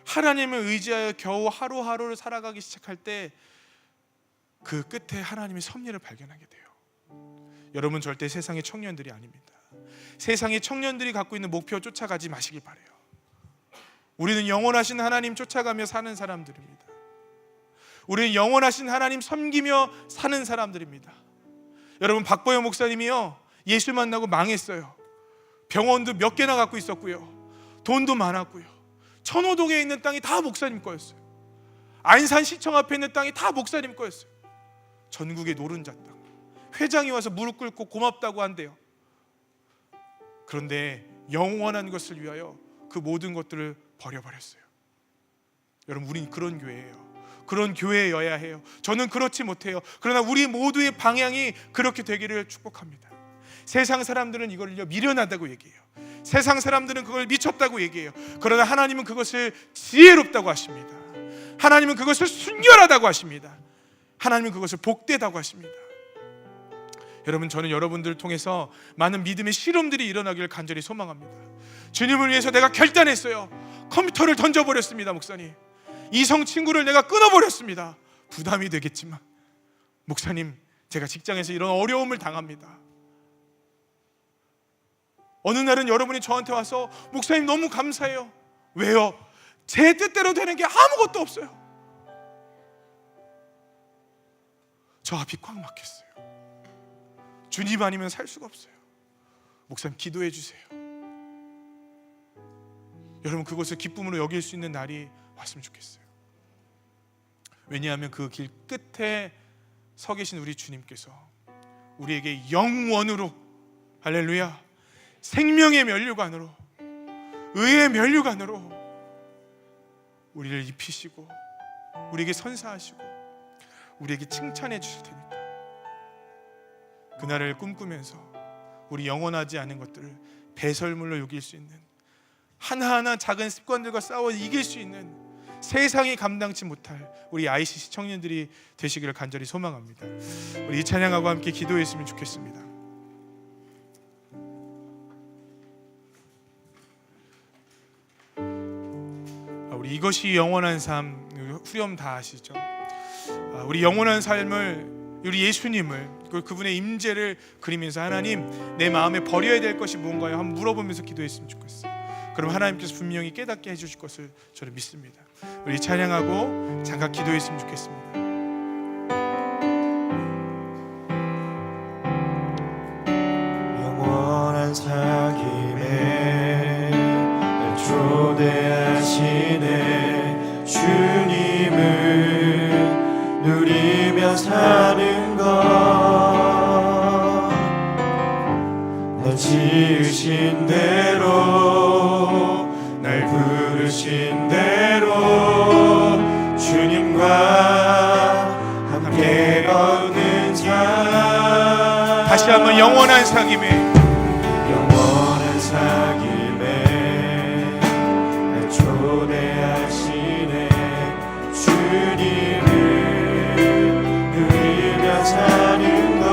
Speaker 1: 하나님을 의지하여 겨우 하루하루를 살아가기 시작할 때 그 끝에 하나님의 섭리를 발견하게 돼요. 여러분, 절대 세상의 청년들이 아닙니다. 세상의 청년들이 갖고 있는 목표 쫓아가지 마시길 바라요. 우리는 영원하신 하나님 쫓아가며 사는 사람들입니다. 우리는 영원하신 하나님 섬기며 사는 사람들입니다. 여러분, 박보영 목사님이요, 예수 만나고 망했어요. 병원도 몇 개나 갖고 있었고요, 돈도 많았고요, 천호동에 있는 땅이 다 목사님 거였어요. 안산시청 앞에 있는 땅이 다 목사님 거였어요. 전국의 노른자 땅, 회장이 와서 무릎 꿇고 고맙다고 한대요. 그런데 영원한 것을 위하여 그 모든 것들을 버려버렸어요. 여러분, 우린 그런 교회예요. 그런 교회여야 해요. 저는 그렇지 못해요. 그러나 우리 모두의 방향이 그렇게 되기를 축복합니다. 세상 사람들은 이걸 미련하다고 얘기해요. 세상 사람들은 그걸 미쳤다고 얘기해요. 그러나 하나님은 그것을 지혜롭다고 하십니다. 하나님은 그것을 순결하다고 하십니다. 하나님은 그것을 복되다고 하십니다. 여러분, 저는 여러분들을 통해서 많은 믿음의 실험들이 일어나기를 간절히 소망합니다. 주님을 위해서 내가 결단했어요. 컴퓨터를 던져버렸습니다. 목사님, 이성 친구를 내가 끊어버렸습니다. 부담이 되겠지만, 목사님, 제가 직장에서 이런 어려움을 당합니다. 어느 날은 여러분이 저한테 와서, 목사님 너무 감사해요. 왜요? 제 뜻대로 되는 게 아무것도 없어요. 저 앞이 꽉 막혔어요. 주님 아니면 살 수가 없어요. 목사님, 기도해 주세요. 여러분, 그것을 기쁨으로 여길 수 있는 날이 왔으면 좋겠어요. 왜냐하면 그 길 끝에 서 계신 우리 주님께서 우리에게 영원으로, 할렐루야, 생명의 면류관으로, 의의 면류관으로 우리를 입히시고 우리에게 선사하시고 우리에게 칭찬해 주실 테니까, 그날을 꿈꾸면서 우리 영원하지 않은 것들을 배설물로 여길 수 있는, 하나하나 작은 습관들과 싸워 이길 수 있는, 세상이 감당치 못할 우리 ICC 청년들이 되시기를 간절히 소망합니다. 우리 이 찬양하고 함께 기도했으면 좋겠습니다. 우리 이것이 영원한 삶 후렴 다 아시죠? 우리 영원한 삶을, 우리 예수님을, 그분의 임재를 그리면서, 하나님, 내 마음에 버려야 될 것이 뭔가요? 한번 물어보면서 기도했으면 좋겠어요. 그럼 하나님께서 분명히 깨닫게 해주실 것을 저는 믿습니다. 우리 찬양하고 잠깐 기도했으면 좋겠습니다.
Speaker 2: 영원한 사귐에 날 초대하시네. 주님을 누리며 사는 것, 날 지으신 대로, 날 부르신 대로 주님과 함께 걷는 삶.
Speaker 1: 다시 한번 영원한 사귐에,
Speaker 2: 영원한 사귐에 날 초대하시네. 주님을 누리며 사는 것,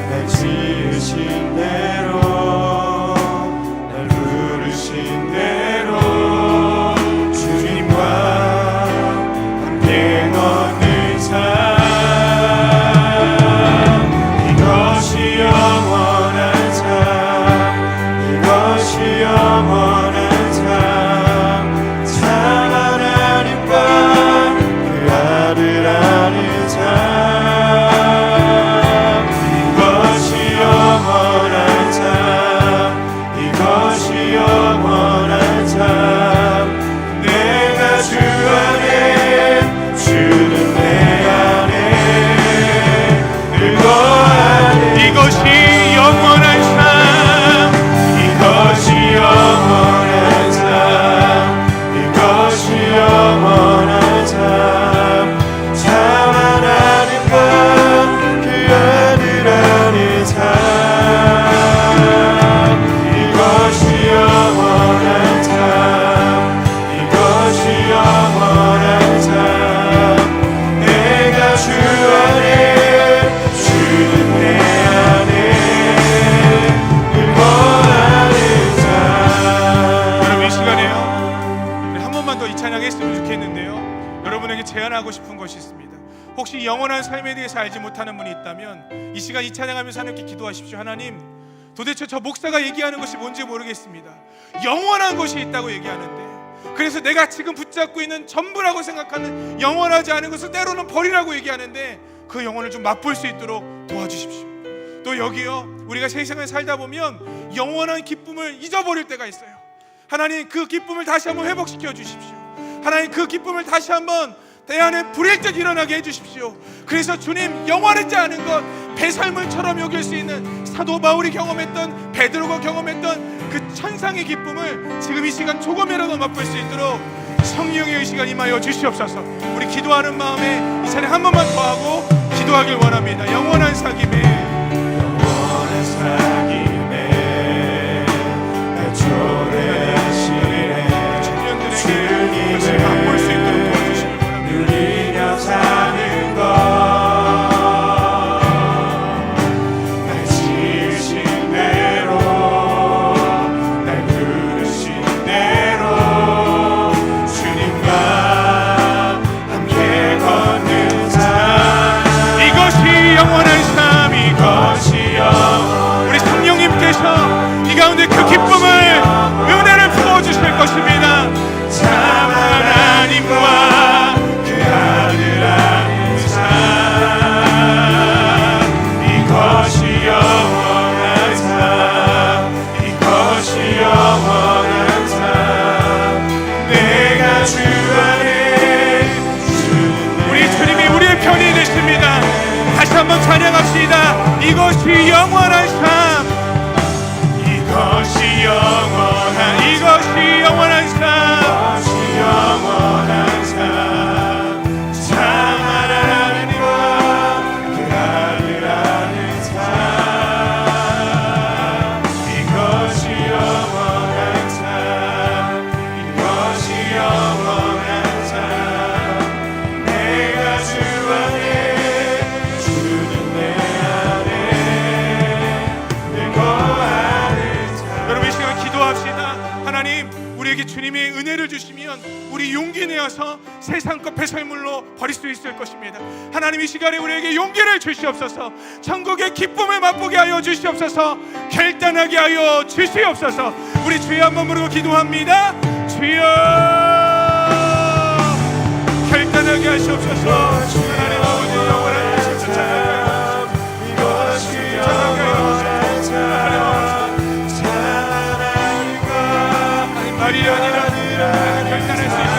Speaker 2: 날 지으신 대로, 날 부르신 대로 주님과 함께 걷는 삶. 이것이 영원한 삶, 이것이 영원한 삶. 참 하나님과 그 아들 아는 삶. 이것이 영원한 삶, 이것이 영원한 삶. 내가 주 안에, 주는 내 안에 늘 거하네.
Speaker 1: 이것이 영원한 삶,
Speaker 2: 이것이 영원한 삶, 이것이 영원한 삶. 참 하나님과 그 아들 아는 삶. 이것이 영원한 삶, 이것이 영원한 삶. 내가 주 안에, 주는 내 안에 늘 거하는 삶.
Speaker 1: 여러분, 이 시간에요, 우리 한 번만 더 이 찬양 했으면 좋겠는데요, 여러분에게 제안하고 싶은 것이 있습니다. 혹시 영원한 삶에 대해서 알지 못하는 분이 있다면 이 시간 이 찬양하면서 하나님께 기도하십시오. 하나님, 도대체 저 목사가 얘기하는 것이 뭔지 모르겠습니다. 영원한 것이 있다고 얘기하는데, 그래서 내가 지금 붙잡고 있는 전부라고 생각하는 영원하지 않은 것을 때로는 버리라고 얘기하는데, 그 영혼을 좀 맛볼 수 있도록 도와주십시오. 또 여기요, 우리가 세상에 살다 보면 영원한 기쁨을 잊어버릴 때가 있어요. 하나님, 그 기쁨을 다시 한번 회복시켜 주십시오. 하나님, 그 기쁨을 다시 한번 내 안에 불일 듯 일어나게 해주십시오. 그래서 주님, 영원하지 않은 것, 배설물처럼 여길 수 있는 사도 바울이 경험했던, 베드로가 경험했던 그 천상의 기쁨을 지금 이 시간 조금이라도 맛볼 수 있도록 성령의 시간 임하여 주시옵소서. 우리 기도하는 마음에 이 자리에 한 번만 더 하고 기도하길 원합니다. 영원한 사귐에,
Speaker 2: 영원한 사귐에 날 초래하시네.
Speaker 1: 청년들에게 그것을 맛볼 수 있도록 도와주시길 원합니다.
Speaker 2: 누리며 사는 것, 날 지으신 대로, 날 부르신 대로 주님과 함께 걷는 삶,
Speaker 1: 이것이 영원한 삶,
Speaker 2: 이것이 영원한
Speaker 1: 우리 성령님께서 이 가운데 그 기쁨을, 은혜를 부어주실 것입니다.
Speaker 2: 참 하나님과 그 아들 안의 삶, 이것이 영원한 삶, 이것이 영원한 삶, 내가 주 안에 주는
Speaker 1: 우리 주님이 우리의 편이 되십니다. 다시 한번 찬양합시다. 이것이 영원한 삶,
Speaker 2: 이것이 영원한
Speaker 1: 이것이 영원한 삶,
Speaker 2: 이것이 영원한 삶, 참 하나님과 그 아들 안의 삶, 이것이 영원한 삶, 이것이 영원한 삶, 내가 주 안에 주는 내 안에 늘 거하는 삶.
Speaker 1: 여러분, 이 시간 기도합시다. 하나님, 우리에게 주님의 은혜를 주시면 우리 용기 내어서 세상 것 배설물로 버릴 수 있을 것입니다. 하나님, 이 시간에 우리에게 용기를 주시옵소서. 천국의 기쁨을 맛보게 하여 주시옵소서. 결단하게 하여 주시옵소서. 우리 주여 한번 부르고 기도합니다. 주여, 결단하게 하시옵소서. 하나님 아버지, 영원한 것을 찬양하여
Speaker 2: 이것이 영원한 삶, 참 하나님과
Speaker 1: 말이 아니라 결단할 수 있는,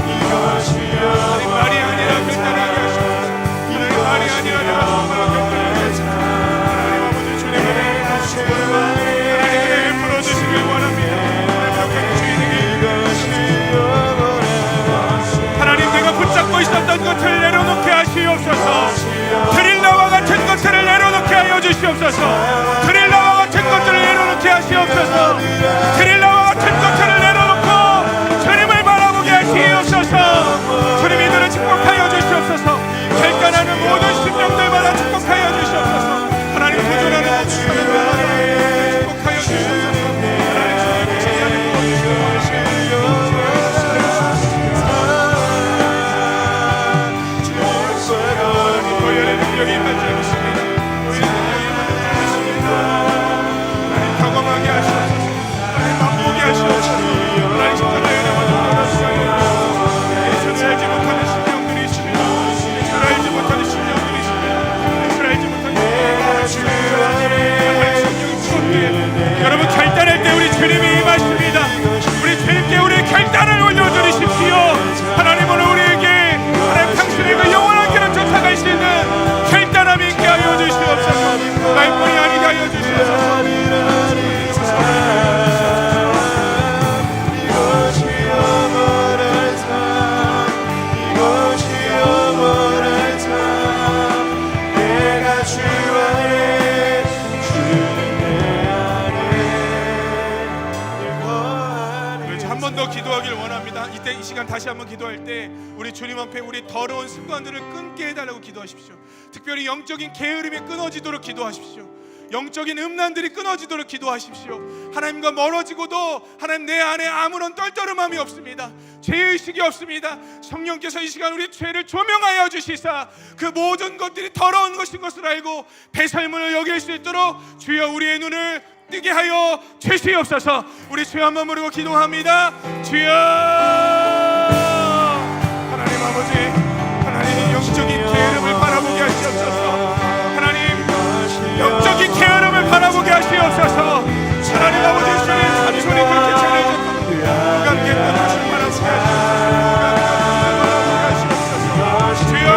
Speaker 2: 이것이
Speaker 1: 하나님 말이 아니라 결단하게 하시옵소서. 하나님 말이 아니라 내가 정말로 결단하게 하시옵소서. 하나님 아버지, 주님의 은혜, 하나님의 은혜 풀어주시길 원합니다. 하나님, 내가 붙잡고 있었던 것을 내려놓게 하시옵소서. 드릴라와 같은 것들을 내려놓게 하여 주시옵소서. 드릴라와 같은 것들을 내려놓게 하시옵소서. 드릴라와 같은 것들을 내려놓고 주님을 바라보게 하시옵소서. 주님이 너를 축복하여 주시옵소서. 결단하는 모든 심령들마다 축복하여 주시옵소서. 하나님, 도전하는 모든 사람들마다 축복하여 주시옵소서. 하나님, 주님의 지혜를 부어주시옵소서. 도연의 능력이 임하지 않으십니다. 도연의 능력이 임하지 않으십니다. 하나님, 경험하게 하시옵소서. 하나님, 맛보게 하시옵소서. 하나님, 십자가의 은혜와 놀라시옵소서. 예수를 알지 못하는 심령들이 있습니다. 예수를 알지 못하는 심령들이 있습니다. 예수를 알지 못하는 심령들이, 여러분, 결단할 때 우리 주님이 임하십니다. 우리 주님께 우리의 결단을 올려드리십시오. 하나님, 오늘 우리에게 하나님 당신의 그 영원한 길을 쫓아갈 수 있는 결단함이 있게 하여 주시옵소서. 말뿐이 아니게 하여 주시옵소서.
Speaker 2: 이것이 영원한 삶, 이것이 영원한 삶, 내가 주 안에 주는 내 안에 늘 거하는
Speaker 1: 한 번 더 기도하길 원합니다. 이때 이 시간 다시 한번 기도할 때 우리 주님 앞에 우리 더러운 습관들을 끊게 해달라고 기도하십시오. 특별히 영적인 게으름이 끊어지도록 기도하십시오. 영적인 음란들이 끊어지도록 기도하십시오. 하나님과 멀어지고도 하나님 내 안에 아무런 떨떠름함이 없습니다. 죄의식이 없습니다. 성령께서 이 시간 우리 죄를 조명하여 주시사 그 모든 것들이 더러운 것인 것을 알고 배설물을 여길 수 있도록 주여 우리의 눈을 뜨게 하여 주시옵소서. 우리 주여 한번 부르고 기도합니다. 주여 하나님 아버지, 하나님 영적인 게으름을 바라보게 하시옵소서. 하나님 영적인 게으름을 바라보게 하시옵소서. 하나님 아버지, 주님 삼손이 그렇게 죄를 졌고 누가 깨끗한 것을 바라보게 하시옵소서. 주여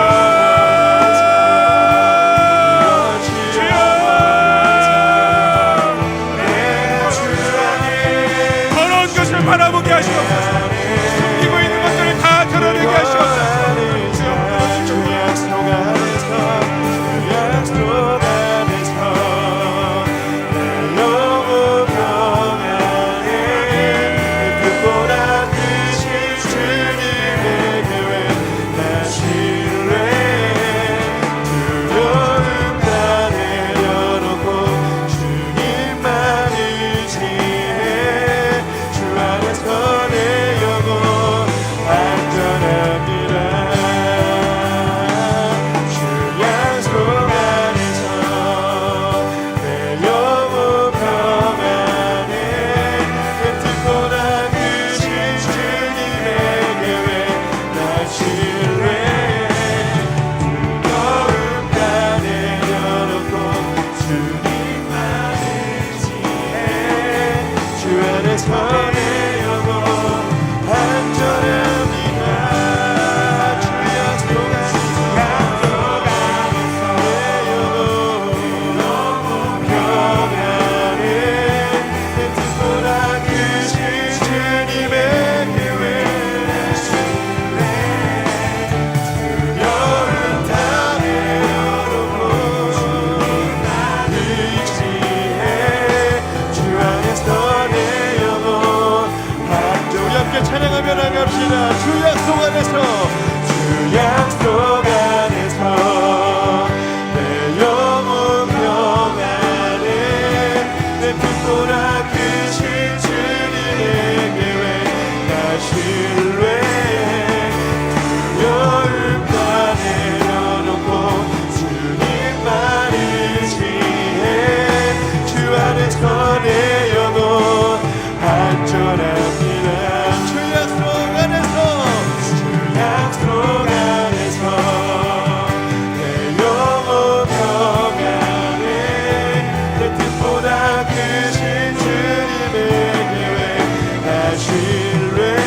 Speaker 1: 바라보게 하시옵소서. 숨기고 있는 것들을 다 드러내게 하시옵소서.
Speaker 2: 주 약속 안에서 주 약속 안에서 내 영혼 평안에 뜻보다 크신 주님의 계획 나 신뢰해 두려움 다 내려놓고 주님만 의지해 주 안에서 내 영혼 안전합니다. 주 약속 안에서 내 영혼 평안에 그 뜻보다 크신 주님의 계획 나 신뢰해 두려움 다 내려놓고 주님만 의지해 주 안에서 내 영혼 안전합니다. 주 약속 안에서 내 영혼 평안해 내 뜻보다 크신 주님의 계획 신뢰해 두려움 다 내려놓고 주님만 의지해 주 안에서 내 영혼 우리 함께 찬양하며 나갑시다. 주 약속 안에서 주 약속 안에서 내 영혼 평안해 내 뜻보다 크신 주님의 계획 나 신뢰해 두려움 다 내려놓고 주님만 의지해 주 안에서 내 영혼 안전합니다. 주 약속 안에서 주 약속 안에서 내 영혼 평안해 내 뜻보다 크신 주님의 계획 나 신뢰해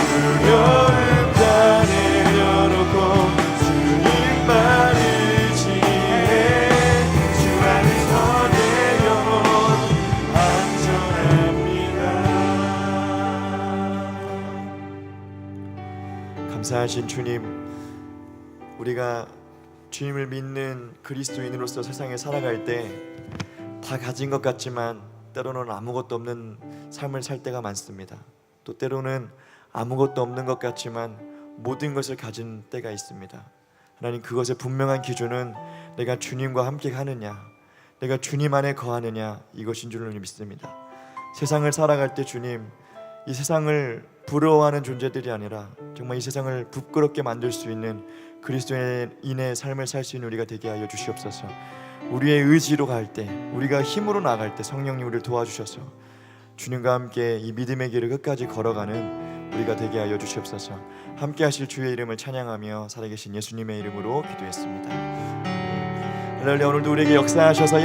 Speaker 2: 두려움 다 내려놓고 주님만 의지해 주 안에서 내 영혼 감사하신 주님, 우리가 주님을 믿는 그리스도인으로서 세상에 살아갈 때 다 가진 것 같지만 때로는 아무것도 없는 삶을 살 때가 많습니다. 또 때로는 아무것도 없는 것 같지만 모든 것을 가진 때가 있습니다. 하나님, 그것의 분명한 기준은 내가 주님과 함께 가느냐, 내가 주님 안에 거하느냐, 이것인 줄을 믿습니다. 세상을 살아갈 때 주님, 이 세상을 부러워하는 존재들이 아니라 정말 이 세상을 부끄럽게 만들 수 있는 그리스도인의 삶을 살 수 있는 우리가 되게 하여 주시옵소서. 우리의 의지로 갈 때, 우리가 힘으로 나갈 때 성령님 우리를 도와주셔서 주님과 함께 이 믿음의 길을 끝까지 걸어가는 우리가 되게 하여 주시옵소서. 함께 하실 주의 이름을 찬양하며 살아계신 예수님의 이름으로 기도했습니다. 할렐루야. 오늘도 우리에게 역사하셔서